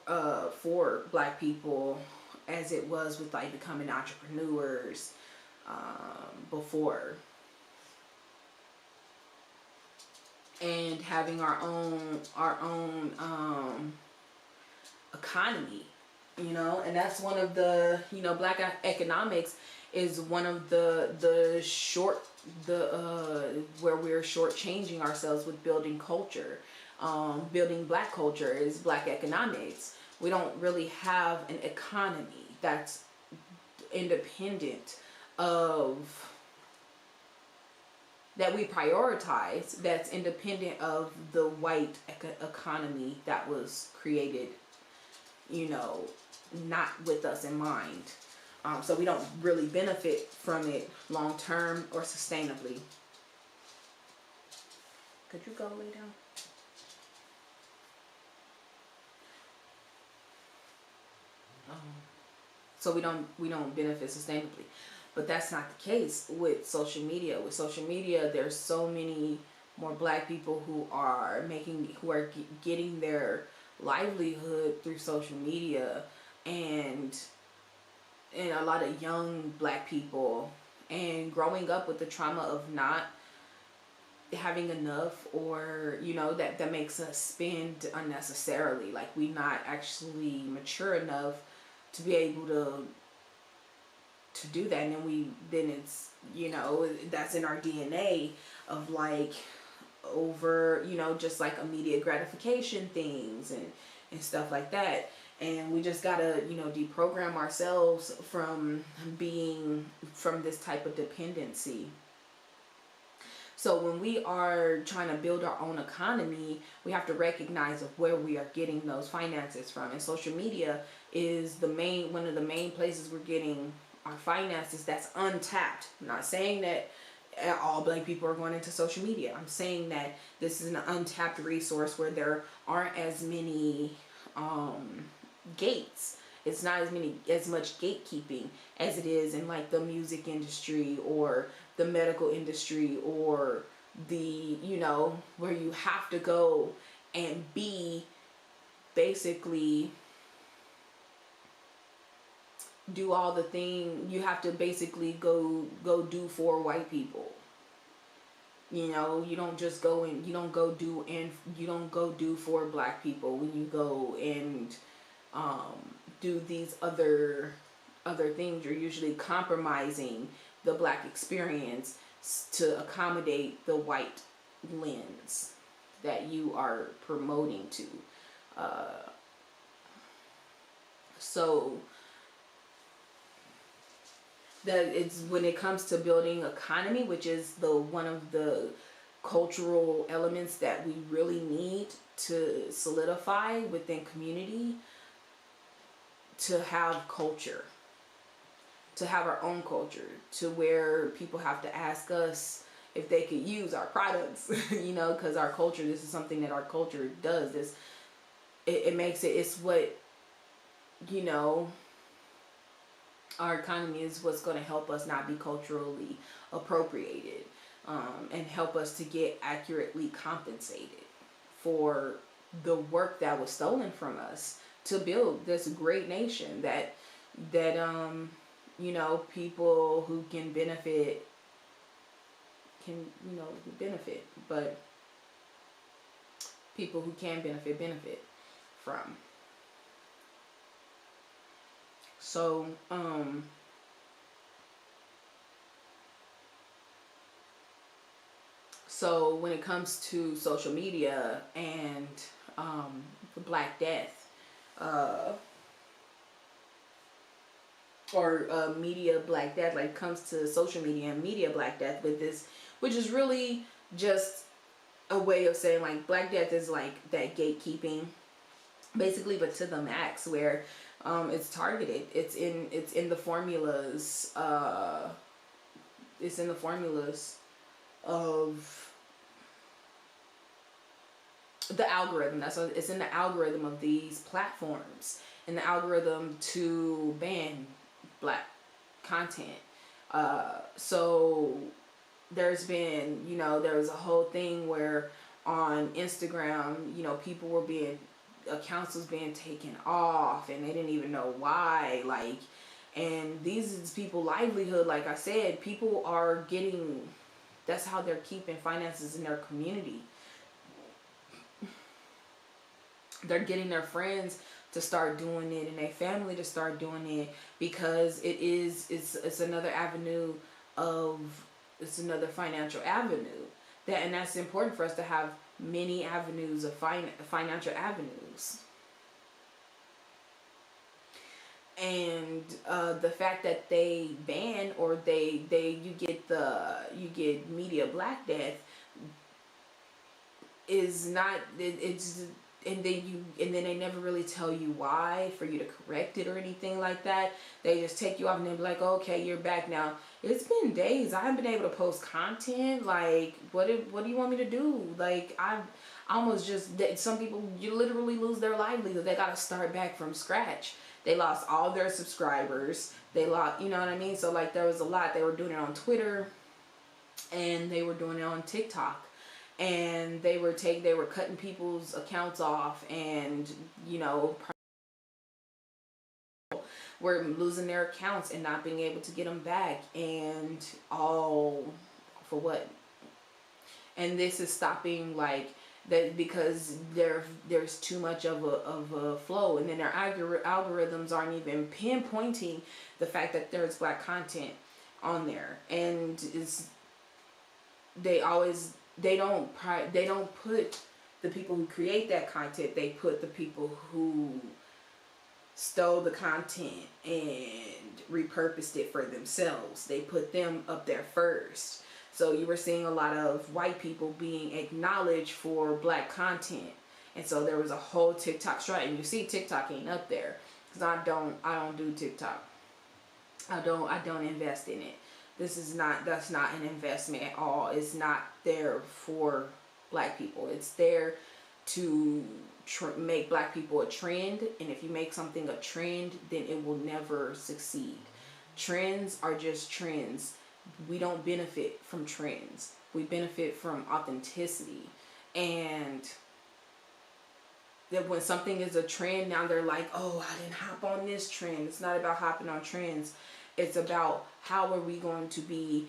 Black people as it was with like becoming entrepreneurs before. And having our own economy, and that's one of the, Black economics is one of the where we're shortchanging ourselves with building culture. Building Black culture is Black economics. We don't really have an economy that's independent of, that we prioritize, that's independent of the white economy that was created, not with us in mind. So we don't really benefit from it long term or sustainably. Could you go lay down? So we don't benefit sustainably. But that's not the case with social media. With social media, there's so many more Black people who are getting their livelihood through social media, and a lot of young Black people, and growing up with the trauma of not having enough, or you know, that makes us spend unnecessarily. Like we not actually mature enough to be able to do that. And then it's, you know, that's in our DNA of like over, you know, just like immediate gratification things and stuff like that. And we just gotta, you know, deprogram ourselves from this type of dependency. So when we are trying to build our own economy, we have to recognize of where we are getting those finances from. And social media is one of the main places we're getting our finances that's untapped. I'm not saying that all Black people are going into social media. I'm saying that this is an untapped resource where there aren't as many gates. It's not as much gatekeeping as it is in like the music industry or the medical industry, or the, you know, where you have to go and be basically do all the thing you have to basically go do for white people. You know, you don't just go and you don't go do for Black people when you go and do these other things. You're usually compromising the Black experience to accommodate the white lens that you are promoting to. So that it's when it comes to building economy, which is one of the cultural elements that we really need to solidify within community, to have culture, to have our own culture, to where people have to ask us if they could use our products, you know, because our culture, this is something that our culture does. It makes it's what, you know, our economy is what's going to help us not be culturally appropriated, and help us to get accurately compensated for the work that was stolen from us to build this great nation that you know, people who can benefit can, you know, benefit, but people who can benefit from. So so when it comes to social media and the Black Death, or media Black Death, like comes to social media and media Black Death, with this, which is really just a way of saying like Black Death is like that gatekeeping, basically, but to the max, where it's targeted. It's in the formulas. It's in the formulas of the algorithm. It's in the algorithm of these platforms, in the algorithm to ban Black content. So there's been, you know, there was a whole thing where on Instagram, you know, accounts was being taken off and they didn't even know why, like, and these is people livelihood. Like I said, people are getting, that's how they're keeping finances in their community. They're getting their friends to start doing it and their family to start doing it, because it's another avenue it's another financial avenue, and that's important for us to have many avenues of financial avenues. And the fact that they ban, or you get media Black Death is not, it's, and then they never really tell you why, for you to correct it or anything like that. They just take you off and they're like, okay, you're back now. It's been days. I haven't been able to post content. Like, what do you want me to do? Like, I almost just, some people, you literally lose their livelihood. They got to start back from scratch. They lost all their subscribers. They lost, you know what I mean? So like, there was a lot. They were doing it on Twitter and they were doing it on TikTok. And they were cutting people's accounts off, and, you know, were losing their accounts and not being able to get them back, and all for what? And this is stopping like that because there's too much of a flow, and then their algorithms aren't even pinpointing the fact that there's black content on there. And they don't put the people who create that content, they put the people who stole the content and repurposed it for themselves. They put them up there first. So you were seeing a lot of white people being acknowledged for black content. And so there was a whole TikTok strike. And you see TikTok ain't up there. Because I don't do TikTok. I don't invest in it. That's not an investment at all. It's not there for black people. It's there to make black people a trend. And if you make something a trend, then it will never succeed. Trends are just trends. We don't benefit from trends. We benefit from authenticity. And that when something is a trend, now they're like, oh, I didn't hop on this trend. It's not about hopping on trends. It's about how are we going to be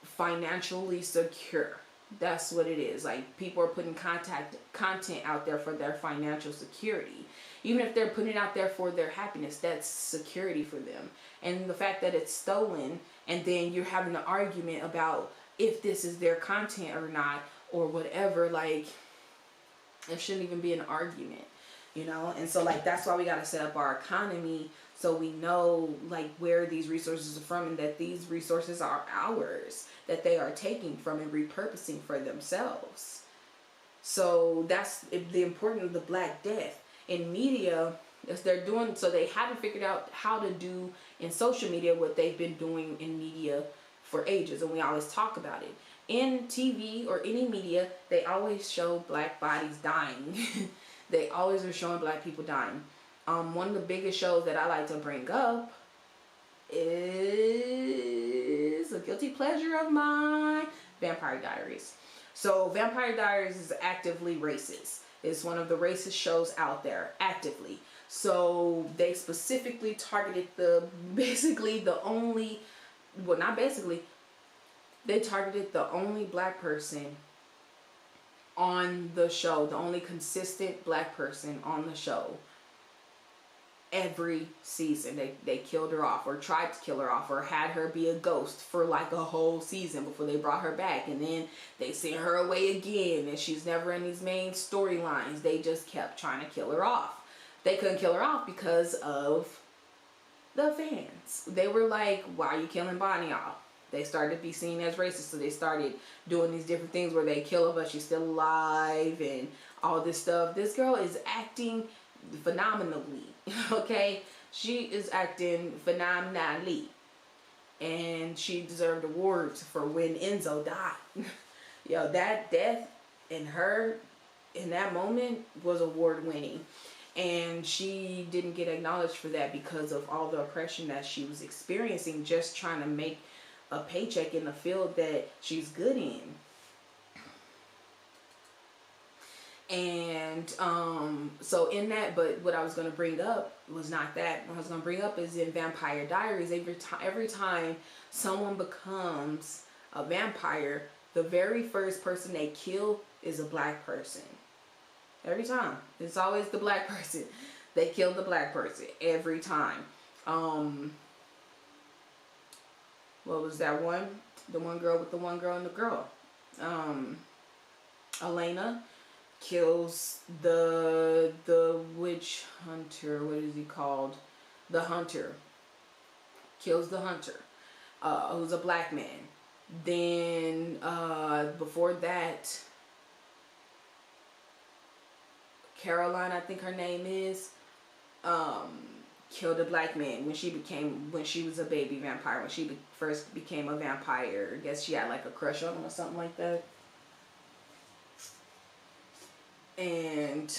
financially secure. That's what it is. Like, people are putting content out there for their financial security. Even if they're putting it out there for their happiness, that's security for them. And the fact that it's stolen, and then you're having an argument about if this is their content or not, or whatever, like, it shouldn't even be an argument, you know? And so, like, that's why we got to set up our economy so we know, like, where these resources are from, and that these resources are ours, that they are taking from and repurposing for themselves. So that's the importance of the Black Death. In media, as they're doing, so they haven't figured out how to do in social media what they've been doing in media for ages, and we always talk about it. In TV or any media, they always show black bodies dying. They always are showing black people dying. One of the biggest shows that I like to bring up is a guilty pleasure of mine, Vampire Diaries. So Vampire Diaries is actively racist. It's one of the racist shows out there, actively. So they specifically targeted they targeted the only black person on the show, the only consistent black person on the show. Every season they killed her off, or tried to kill her off, or had her be a ghost for like a whole season before they brought her back, and then they sent her away again, and she's never in these main storylines. They just kept trying to kill her off. They couldn't kill her off because of the fans. They were like, why are you killing Bonnie off? They started to be seen as racist, so they started doing these different things where they kill her but she's still alive and all this stuff. This girl is acting phenomenally, okay? She is acting phenomenally, and she deserved awards for when Enzo died. Yo, that death in her in that moment was award winning, and she didn't get acknowledged for that because of all the oppression that she was experiencing, just trying to make a paycheck in the field that she's good in. And so in that, but what I was going to bring up was not that. What I was going to bring up is in Vampire Diaries, every time someone becomes a vampire, the very first person they kill is a black person. Every time. It's always the black person. They kill the black person every time. What was that one? The one girl with the one girl and the girl. Elena kills the witch hunter. What is he called? The hunter. Kills the hunter. Who's a black man. Then before that, Caroline, I think her name is, killed a black man when she was a baby vampire. When she first became a vampire, I guess she had like a crush on him or something like that. And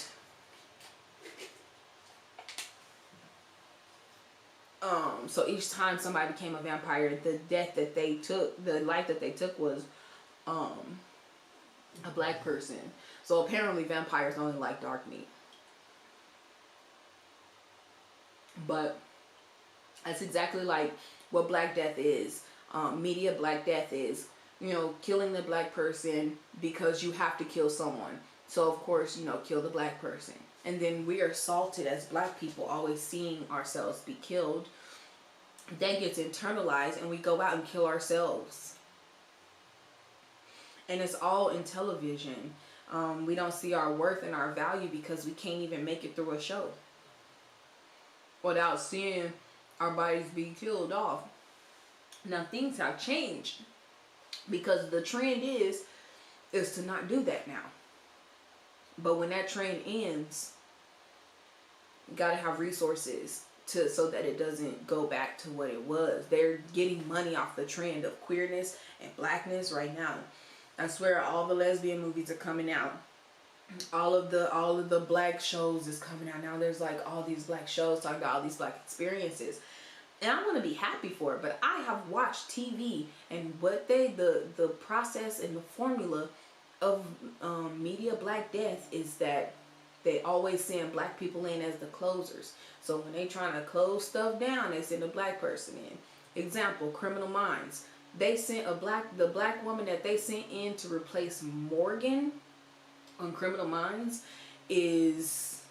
so each time somebody became a vampire, the life that they took was a black person. So apparently vampires only like dark meat. But that's exactly like what Black Death is. Media Black Death is you know, killing the black person because you have to kill someone. So of course, you know, kill the black person. And then we are salted as black people, always seeing ourselves be killed. That gets internalized and we go out and kill ourselves. And it's all in television. We don't see our worth and our value because we can't even make it through a show without seeing our bodies be killed off. Now things have changed because the trend is to not do that now. But when that trend ends, you gotta have resources so that it doesn't go back to what it was. They're getting money off the trend of queerness and blackness right now. I swear all the lesbian movies are coming out. All of the black shows is coming out now. There's like all these black shows talking about all these black experiences. And I want to be happy for it, but I have watched TV and what the process and the formula of media Black Death is that they always send black people in as the closers. So when they trying to close stuff down, they send a black person in. Example, Criminal Minds. They sent the black woman that they sent in to replace Morgan on Criminal Minds is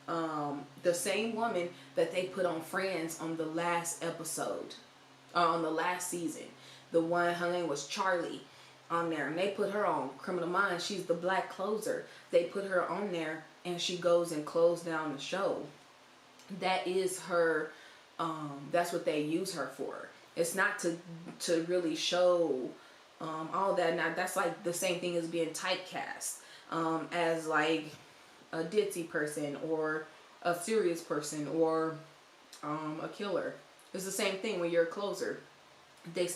the same woman that they put on Friends on the last episode, on the last season. The one, her name was Charlie on there, and they put her on Criminal Minds. She's the black closer. They put her on there and she goes and closes down the show. That is her, that's what they use her for. It's not to really show all that. Now that's like the same thing as being typecast as like a ditzy person or a serious person or a killer. It's the same thing when you're a closer. They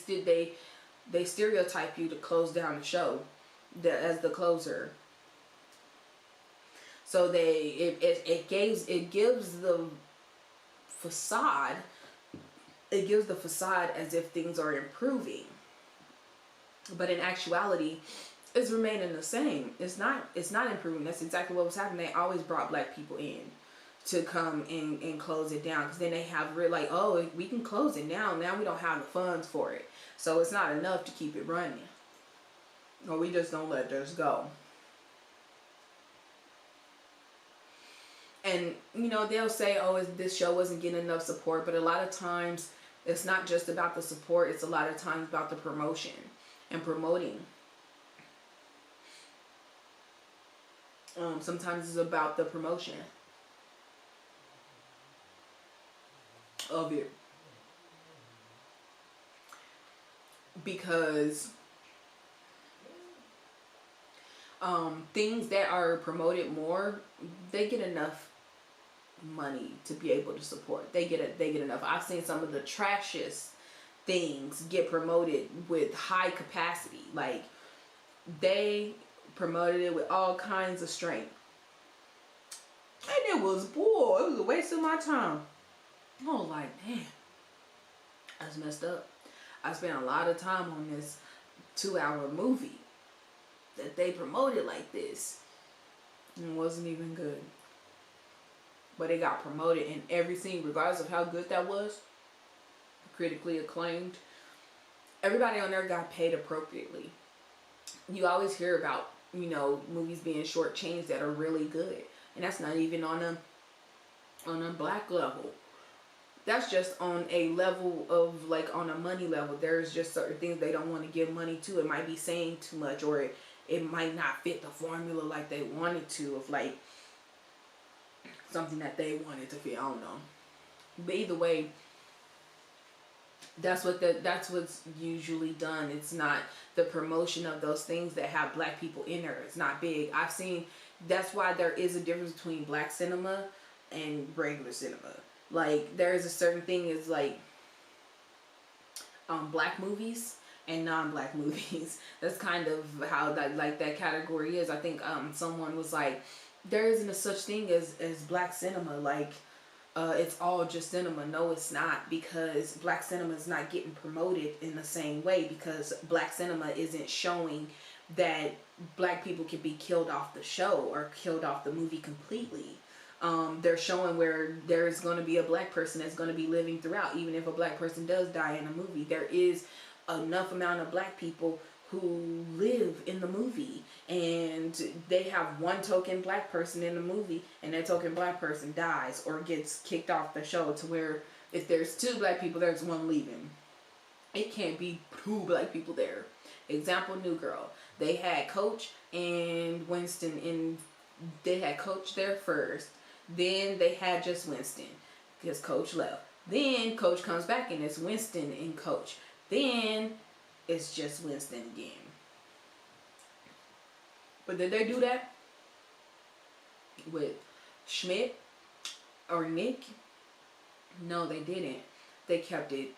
stereotype you to close down the show as the closer. So it gives the facade. It gives the facade as if things are improving, but in actuality, it's remaining the same. It's not improving. That's exactly what was happening. They always brought black people in to come and close it down, because then they have like, oh, we can close it down. Now we don't have the funds for it, so it's not enough to keep it running, or we just don't let this go. And you know, they'll say, oh, this show wasn't getting enough support, but a lot of times it's not just about the support. It's a lot of times about the promotion and promoting. Sometimes it's about the promotion of it, because things that are promoted more, they get enough money to be able to support. They get enough. I've seen some of the trashiest things get promoted with high capacity. Like they promoted it with all kinds of strength, and it was a waste of my time. I was like, damn, that's messed up. I spent a lot of time on this 2-hour movie that they promoted like this, and it wasn't even good. But it got promoted in every scene, regardless of how good that was, critically acclaimed. Everybody on there got paid appropriately. You always hear about, you know, movies being shortchanged that are really good, and that's not even on a black level. That's just on a level of, like, on a money level. There's just certain things they don't want to give money to. It might be saying too much, or it might not fit the formula like they wanted to, of like something that they wanted to fit. I don't know. But either way, that's what's usually done. It's not the promotion of those things that have black people in there. It's not big. I've seen, that's why there is a difference between black cinema and regular cinema. Like, there is a certain thing is like black movies and non-black movies. That's kind of how that category is. I think someone was like, there isn't a such thing as black cinema. Like, it's all just cinema. No, it's not, because black cinema is not getting promoted in the same way, because black cinema isn't showing that black people can be killed off the show or killed off the movie completely. They're showing where there's going to be a black person that's going to be living throughout. Even if a black person does die in a movie, there is enough amount of black people who live in the movie, and they have one token black person in the movie, and that token black person dies or gets kicked off the show, to where if there's 2 black people, there's 1 leaving. It can't be 2 black people there. Example, New Girl. They had Coach and Winston, and they had Coach there first. Then they had just Winston because Coach left. Then Coach comes back and it's Winston and Coach. Then it's just Winston again. But did they do that with Schmidt or Nick? No, they didn't. They kept it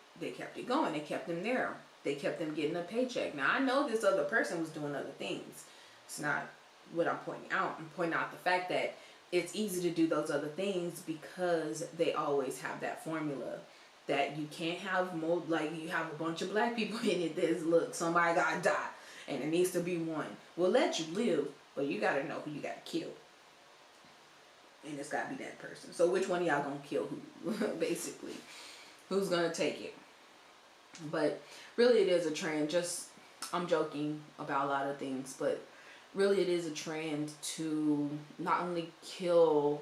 going. They kept them there. They kept them getting a paycheck. Now, I know this other person was doing other things. It's not what I'm pointing out. I'm pointing out the fact that it's easy to do those other things because they always have that formula that you can't have more, like you have a bunch of black people in it. There's, look, somebody gotta die and it needs to be one. We'll let you live, but you gotta know who you gotta kill. And it's gotta be that person. So which one of y'all gonna kill who, basically? Who's gonna take it? But really it is a trend. Just, I'm joking about a lot of things, but really it is a trend to not only kill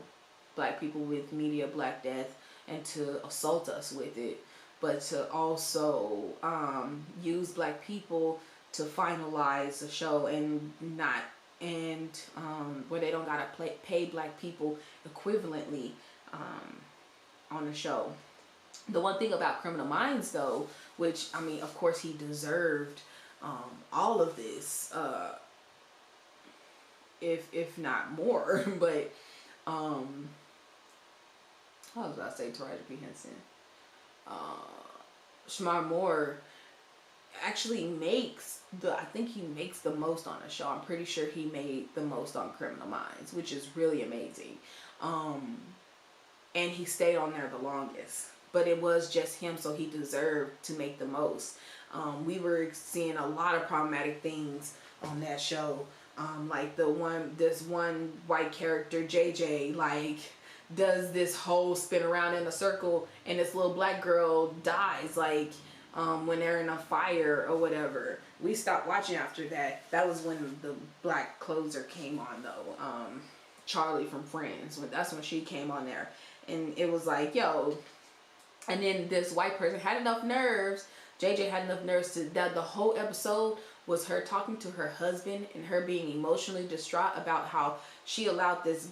black people with media Black Death and to assault us with it, but to also use black people to finalize the show and not, and where they don't gotta pay black people equivalently on the show. The one thing about Criminal Minds, though, which, I mean, of course he deserved all of this, if not more, but I was about to say Taraji P. Henson. Shamar Moore actually makes I think he makes the most on the show. I'm pretty sure he made the most on Criminal Minds, which is really amazing. And he stayed on there the longest. But it was just him, so he deserved to make the most. We were seeing a lot of problematic things on that show. Like this one white character, JJ, like, does this whole spin around in a circle, and this little black girl dies, like, when they're in a fire or whatever. We stopped watching after that. That was when the black closer came on, though. Charlie from Friends. That's when she came on there. And it was like, yo. And then this white person had enough nerves. JJ had enough nerves to, that the whole episode was her talking to her husband and her being emotionally distraught about how she allowed this,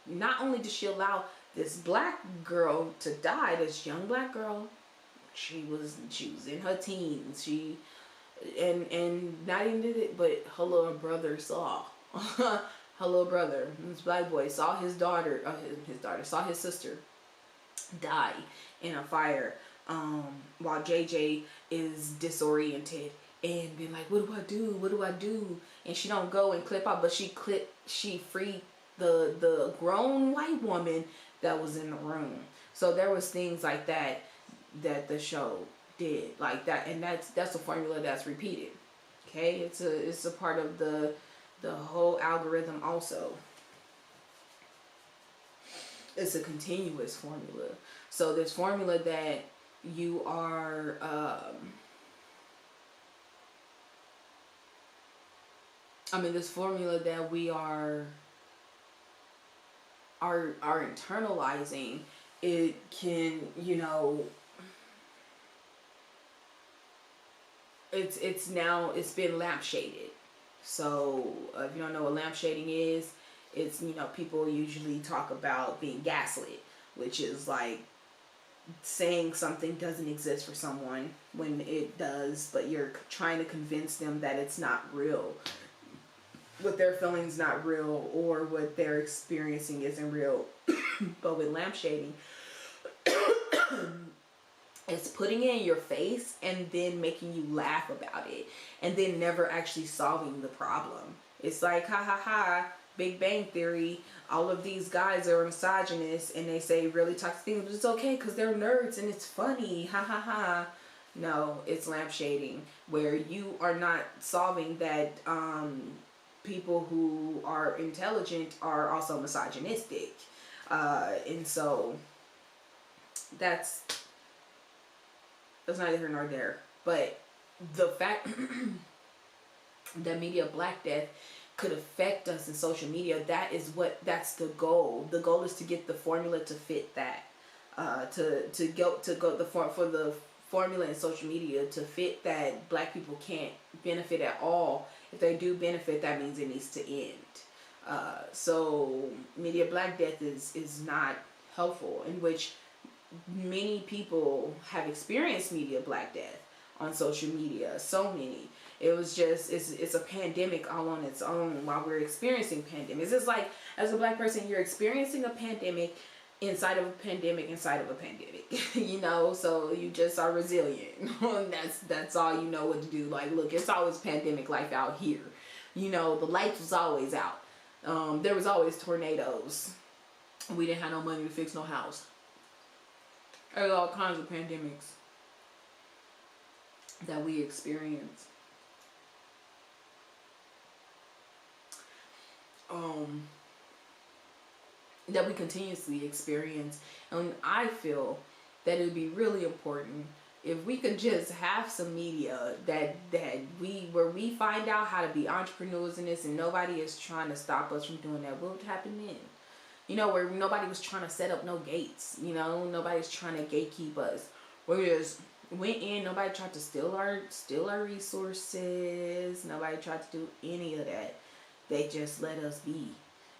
not only did she allow this black girl to die, this young black girl, she was in her teens. And not even did it, but her little brother saw. Her little brother, this black boy, saw his daughter, saw his sister die in a fire, while JJ is disoriented and being like, what do I do? And she don't go and clip out, but she freed the grown white woman that was in the room. So there was things like that the show did, like that, and that's a formula that's repeated. Okay, it's a part of the whole algorithm also. It's a continuous formula. So this formula that you are this formula that we are internalizing, it can, it's been lampshaded. So if you don't know what lampshading is, it's, people usually talk about being gaslit, which is like saying something doesn't exist for someone when it does, but you're trying to convince them that it's not real. What they're feeling is not real, or what they're experiencing isn't real. But with lampshading, it's putting it in your face and then making you laugh about it, and then never actually solving the problem. It's like, ha ha ha, Big Bang Theory, all of these guys are misogynists and they say really toxic things, but it's okay because they're nerds and it's funny, ha ha ha. No, it's lampshading, where you are not solving that people who are intelligent are also misogynistic. And so that's neither here nor there. But the fact that media Black Death could affect us in social media, that's the goal. The goal is to get the formula to fit that. For the formula in social media to fit that Black people can't benefit at all. If they do benefit, that means it needs to end. So media Black Death is not helpful, in which many people have experienced media Black Death on social media. So many. It was just, it's a pandemic all on its own while we're experiencing pandemics. It's like, as a Black person, you're experiencing a pandemic inside of a pandemic inside of a pandemic. You know, so you just are resilient. That's all you know what to do. Like, look, it's always pandemic life out here. You know, the lights was always out. There was always tornadoes. We didn't have no money to fix no house. There's all kinds of pandemics that we experience. That we continuously experience. And I feel that it would be really important if we could just have some media where we find out how to be entrepreneurs in this, and nobody is trying to stop us from doing that. What would happen then? You know, where nobody was trying to set up no gates. You know, nobody's trying to gatekeep us. We just went in. Nobody tried to steal our resources. Nobody tried to do any of that. They just let us be,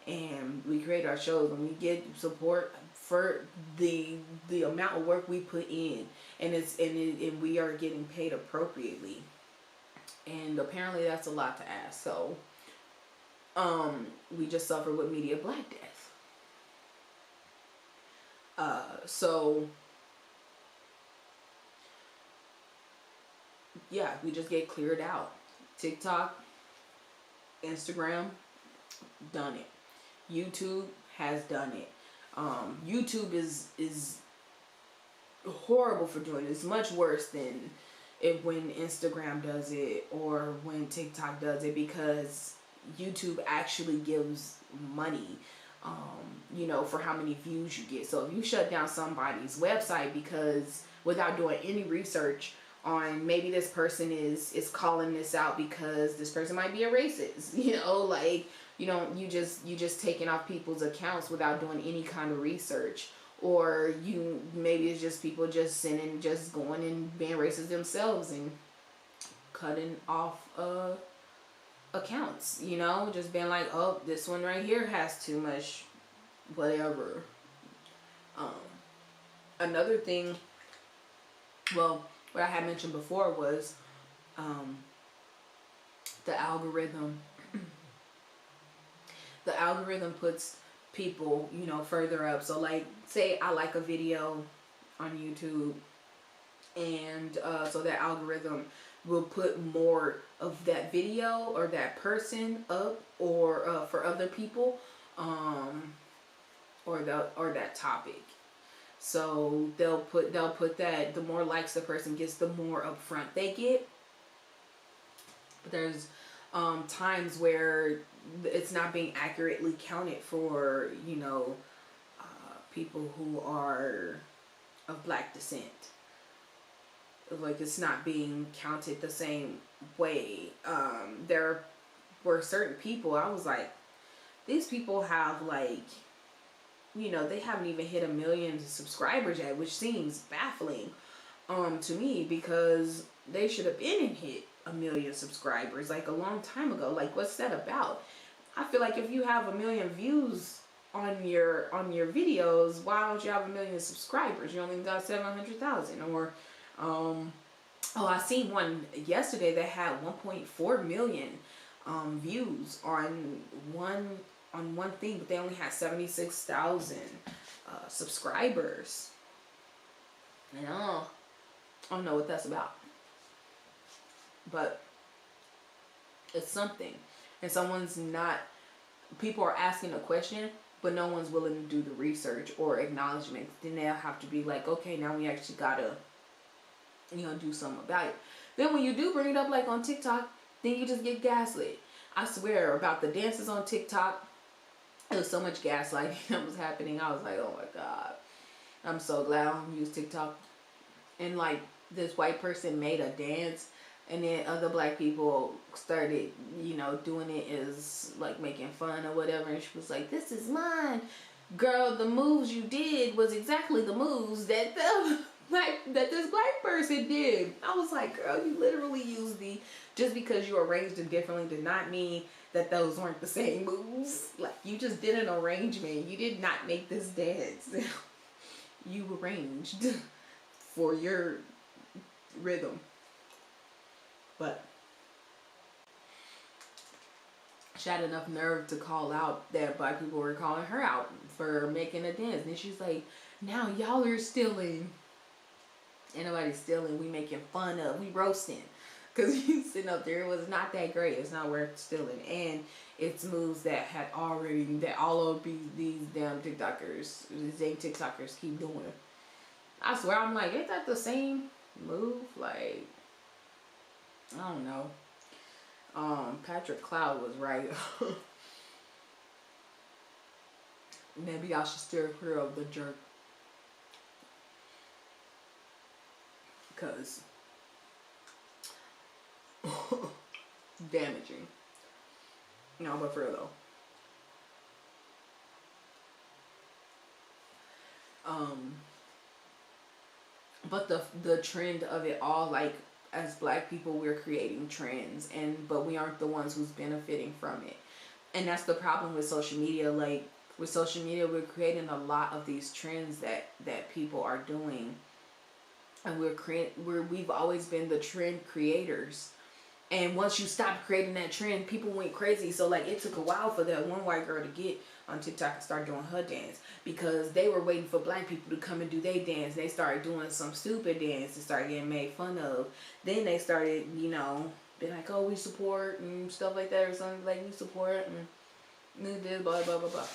and we create our shows, and we get support for the amount of work we put in, and we are getting paid appropriately. And apparently that's a lot to ask. So we just suffer with media Black Death. So yeah, we just get cleared out. TikTok, Instagram, done it. YouTube has done it. YouTube is horrible for doing it. It's much worse than when Instagram does it or when TikTok does it, because YouTube actually gives money, you know, for how many views you get. So if you shut down somebody's website because without doing any research on, maybe this person is calling this out because this person might be a racist, you know, like, you know, you just taking off people's accounts without doing any kind of research. Or maybe it's just people just going and being racist themselves and cutting off accounts, you know, just being like, oh, this one right here has too much whatever. Another thing, well, what I had mentioned before was the algorithm. The algorithm puts people, you know, further up. So like, say I like a video on YouTube, and so that algorithm will put more of that video or that person up, or for other people, or that topic. So they'll put that, the more likes the person gets, the more upfront they get. But there's times where it's not being accurately counted for, you know, people who are of Black descent. Like, it's not being counted the same way. There were certain people, I was like, these people have, like, you know, they haven't even hit 1 million subscribers yet, which seems baffling to me, because they should have been and hit 1 million subscribers like a long time ago. Like, what's that about? I feel like if you have 1 million views on your videos, why don't you have 1 million subscribers? You only got 700,000. Or oh, I seen one yesterday that had 1.4 million views on one thing, but they only had 76,000 subscribers. And I don't know what that's about, but it's something. And people are asking a question, but no one's willing to do the research or acknowledgement. Then they'll have to be like, okay, now we actually gotta, you know, do something about it. Then when you do bring it up, like on TikTok, then you just get gaslit. I swear, about the dances on TikTok, there was so much gaslighting that was happening. I was like, oh my God. I'm so glad I don't use TikTok. And like, this white person made a dance, and then other black people started, you know, doing it as like making fun or whatever, and she was like, this is mine. Girl, the moves you did was exactly the moves that this black person did. I was like, girl, you literally used just because you arranged it differently did not mean that those weren't the same moves. Like, you just did an arrangement. You did not make this dance. You arranged for your rhythm. But she had enough nerve to call out that black people were calling her out for making a dance. And she's like, now y'all are stealing. Ain't nobody stealing. We making fun of. We roasting. Because you sitting up there, it was not that great. It's not worth stealing. And it's moves that all of these damn TikTokers, these same TikTokers keep doing. I swear, I'm like, ain't that the same move? Like, I don't know. Patrick Cloud was right. Maybe I should steer clear of the jerk. Because damaging. No, but for real though. But the trend of it all, like, as black people, we're creating trends, but we aren't the ones who's benefiting from it. And that's the problem with social media. Like, with social media, we're creating a lot of these trends that people are doing, and we've always been the trend creators. And once you stop creating that trend, people went crazy. So, like, it took a while for that one white girl to get on TikTok and start doing her dance, because they were waiting for black people to come and do their dance. They started doing some stupid dance and started getting made fun of. Then they started, you know, being like, oh, we support and stuff like that, or something like, we support and this, blah, blah, blah, blah.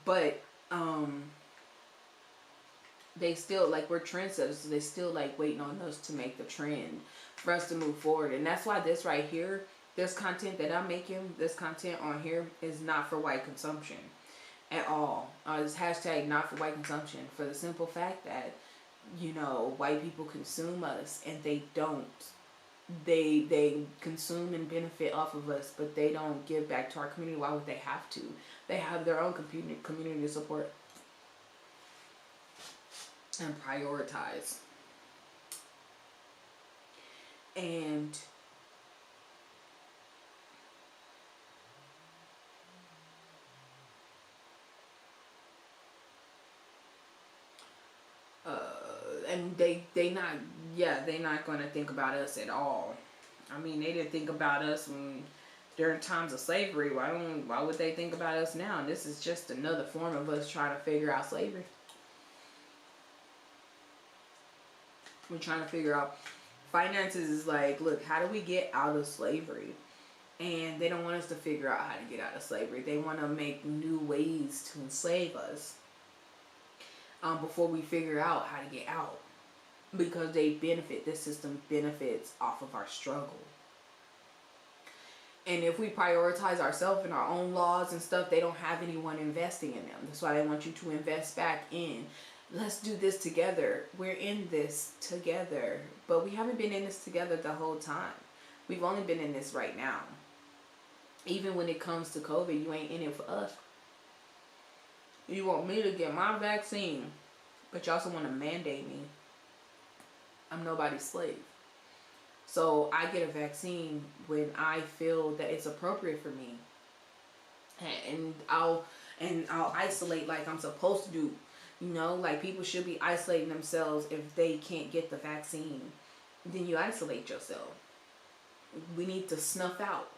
But, they still, like, we're trendsetters, so they still, like, waiting on us to make the trend for us to move forward. And that's why this right here, this content that I'm making, this content on here is not for white consumption at all. It's hashtag not for white consumption, for the simple fact that, you know, white people consume us, and they don't. They consume and benefit off of us, but they don't give back to our community. Why would they have to? They have their own community to support and prioritize. And they not going to think about us at all. I mean, they didn't think about us during times of slavery. Why would they think about us now? And this is just another form of us trying to figure out slavery. We're trying to figure out finances. Is like, look, how do we get out of slavery? And they don't want us to figure out how to get out of slavery. They want to make new ways to enslave us before we figure out how to get out. Because this system benefits off of our struggle. And if we prioritize ourselves and our own laws and stuff, they don't have anyone investing in them. That's why they want you to invest back in. Let's do this together. We're in this together. But we haven't been in this together the whole time. We've only been in this right now. Even when it comes to COVID, you ain't in it for us. You want me to get my vaccine, but you also want to mandate me. I'm nobody's slave. So I get a vaccine when I feel that it's appropriate for me. And I'll isolate like I'm supposed to do. You know, like, people should be isolating themselves if they can't get the vaccine. Then you isolate yourself. We need to snuff out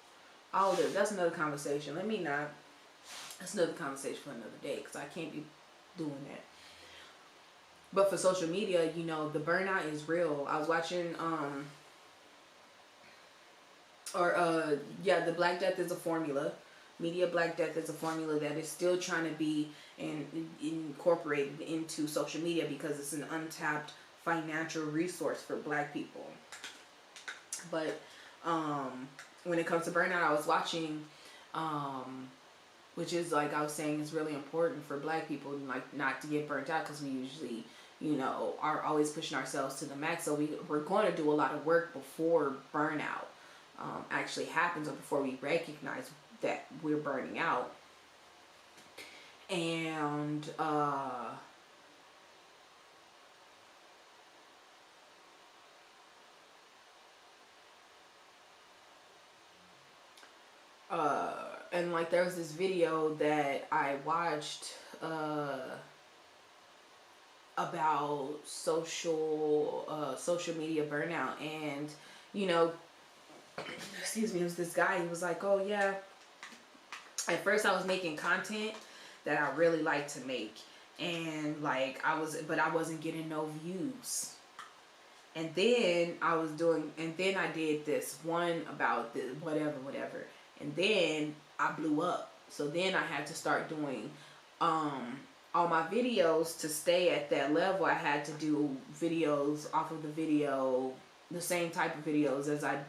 all this. That's another conversation. That's another conversation for another day, because I can't be doing that. But for social media, you know, the burnout is real. I was watching, the Black Death is a formula. Media Black Death is a formula that is still trying to be incorporated into social media, because it's an untapped financial resource for black people. But when it comes to burnout, I was watching which is, like I was saying, is really important for Black people, like not to get burnt out, because we usually, you know, are always pushing ourselves to the max. So we're going to do a lot of work before burnout actually happens, or before we recognize that we're burning out. And and like there was this video that I watched about social media burnout, and you know, excuse me, it was this guy. He was like, oh yeah, at first I was making content that I really like to make, and like but I wasn't getting no views. And then I did this one about the whatever, and then I blew up. So then I had to start doing all my videos to stay at that level. I had to do videos off of the same type of videos as I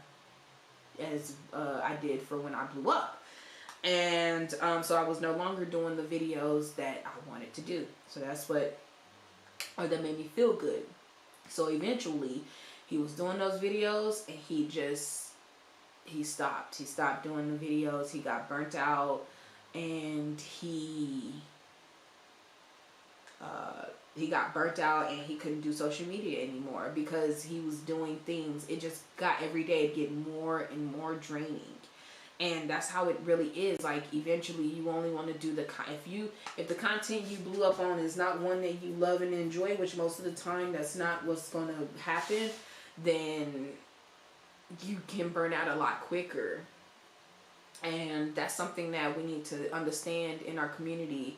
did for when I blew up. And so I was no longer doing the videos that I wanted to do. So that made me feel good. So eventually he was doing those videos, and he stopped. He stopped doing the videos. He got burnt out, and he got burnt out, and he couldn't do social media anymore because he was doing things. It just got every day get more and more draining. And that's how it really is. Like eventually you only want to do if the content you blew up on is not one that you love and enjoy, which most of the time that's not what's going to happen, then you can burn out a lot quicker. And that's something that we need to understand in our community,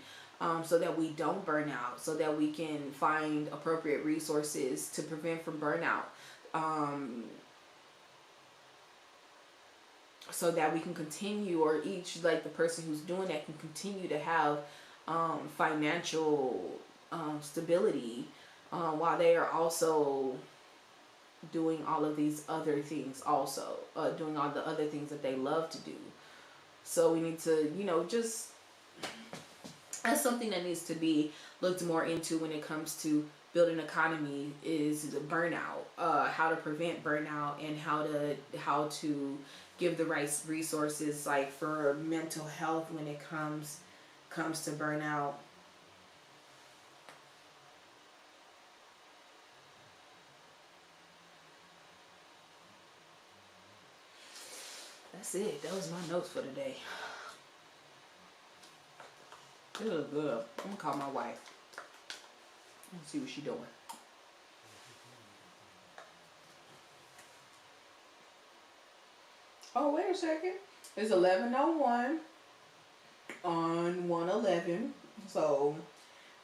so that we don't burn out, so that we can find appropriate resources to prevent from burnout. So that we can continue, or each, like the person who's doing that, can continue to have financial stability while they are also doing all of these other things, also doing all the other things that they love to do. So we need to, you know, just, that's something that needs to be looked more into when it comes to building an economy, is the burnout, how to prevent burnout, and how to give the right resources, like for mental health, when it comes to burnout. That's it. That was my notes for today. Good. I'm gonna call my wife and see what she's doing. Oh, wait a second. It's 11:01 on 1/11. So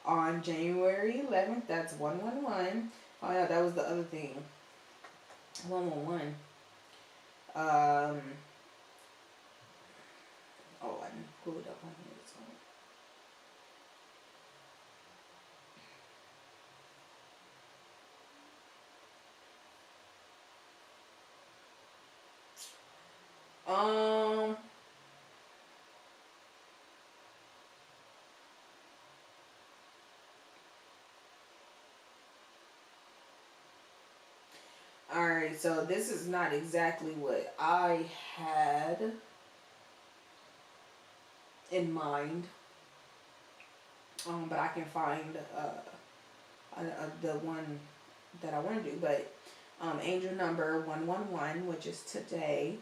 on January 11th, that's 111. Oh yeah, that was the other thing. 111. Oh, I didn't pull it up on here. Alright, so this is not exactly what I had in mind, but I can find the one that I want to do. But angel number 111, which is today,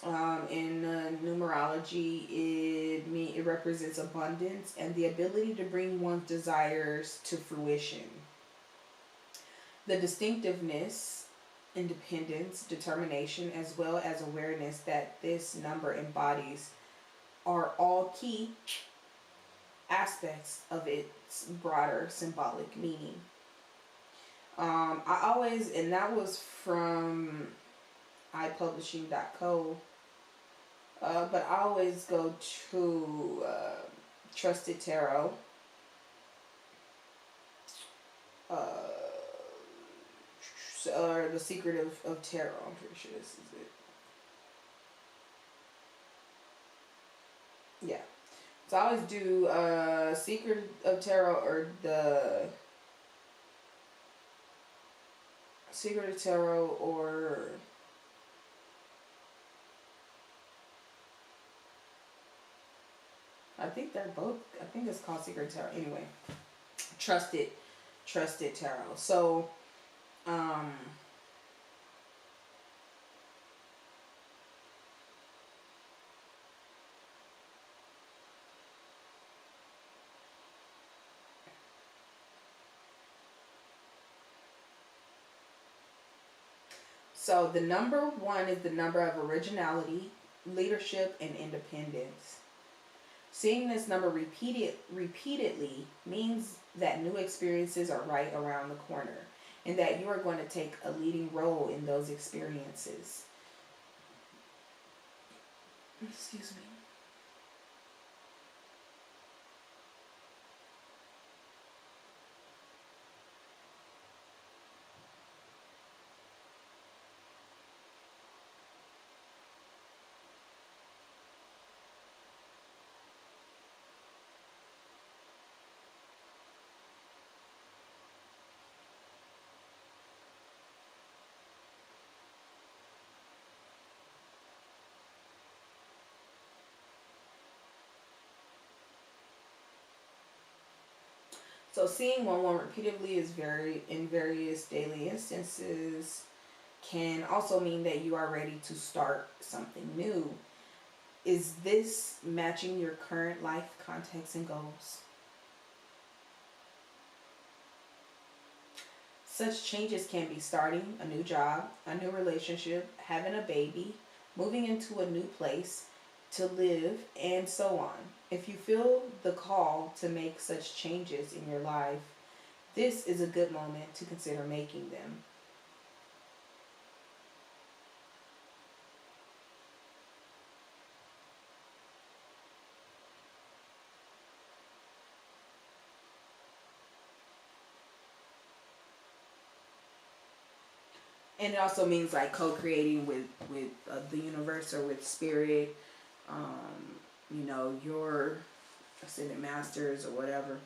in numerology, it represents abundance and the ability to bring one's desires to fruition. The distinctiveness, independence, determination, as well as awareness that this number embodies are all key aspects of its broader symbolic meaning. And that was from ipublishing.co, but I always go to Trusted Tarot, or The Secret of Tarot. I'm pretty sure this is it. Yeah. So I always do Secret of Tarot or the Secret of Tarot or I think they're both. I think it's called Secret Tarot. Anyway, Trusted Tarot. So, so the number 1 is the number of originality, leadership, and independence. Seeing this number repeatedly means that new experiences are right around the corner and that you are going to take a leading role in those experiences. Excuse me. So seeing 1-1 repeatedly is in various daily instances can also mean that you are ready to start something new. Is this matching your current life context and goals? Such changes can be starting a new job, a new relationship, having a baby, moving into a new place to live, and so on. If you feel the call to make such changes in your life, this is a good moment to consider making them. And it also means like co-creating with the universe or with spirit, you know, your ascended masters or whatever.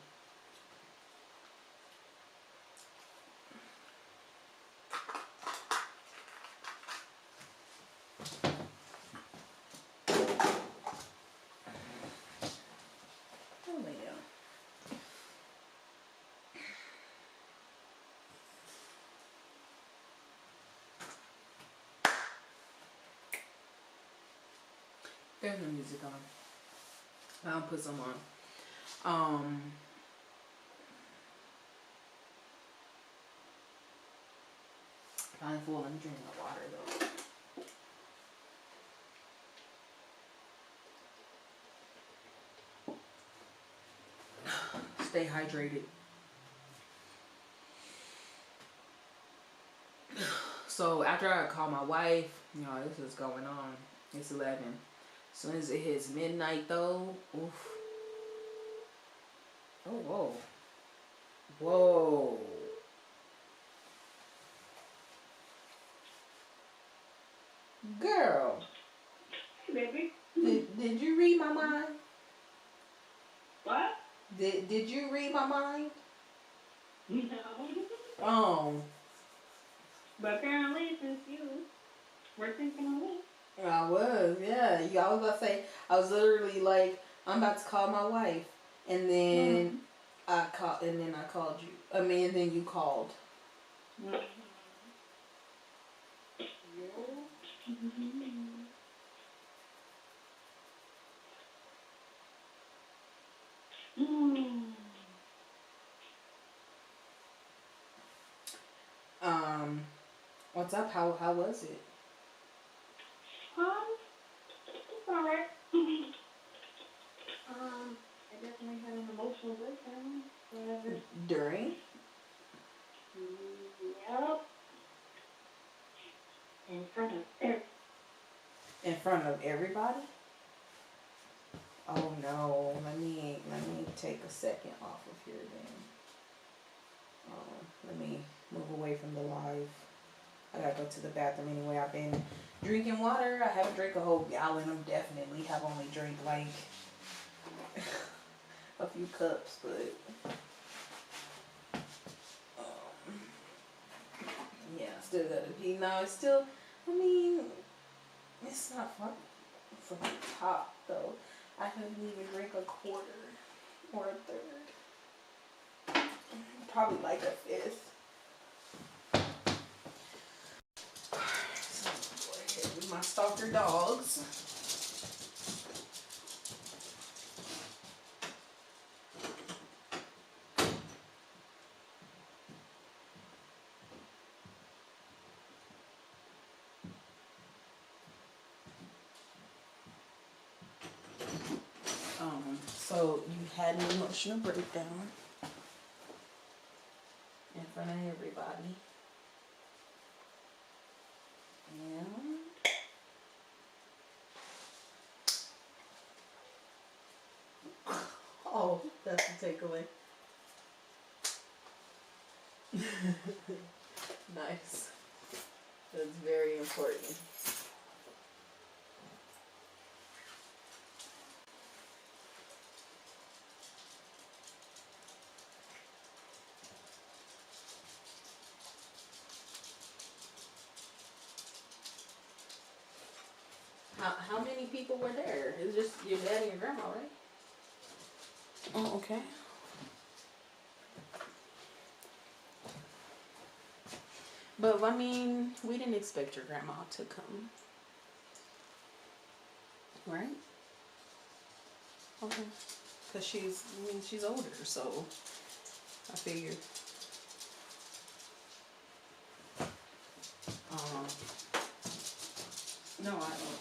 There's no music on. I'll put some on. I'm full. Let me drink my water though. Stay hydrated. So after I call my wife, you know, this is going on. It's 11. As soon as it hits midnight though, oof. Oh, whoa. Whoa. Girl. Hey, baby. Did you read my mind? What? Did you read my mind? No. Oh. But apparently since you were thinking of me. I was, yeah. I was about to say, I was literally like, I'm about to call my wife. And then I called you. I mean, and then you called. What's up? How was it? It's alright. I definitely had an emotional breakdown. During? Yep. In front of everybody? Oh no. Let me take a second off of here then. Let me move away from the live. I gotta go to the bathroom anyway. I've been drinking water. I haven't drank a whole gallon. I definitely have only drank like a few cups, but yeah, still gotta pee. No, it's still, I mean, it's not far from the top though. I couldn't even drink a quarter or a third. Probably like a fifth. So go ahead with my stalker dogs. So you had an emotional breakdown in front of everybody. And oh, that's the takeaway. Nice. That's very important. How many people were there? It was just your dad and your grandma, right? Oh, okay. But I mean, we didn't expect your grandma to come, right? Okay. Cause she's older, so I figured. No, I don't.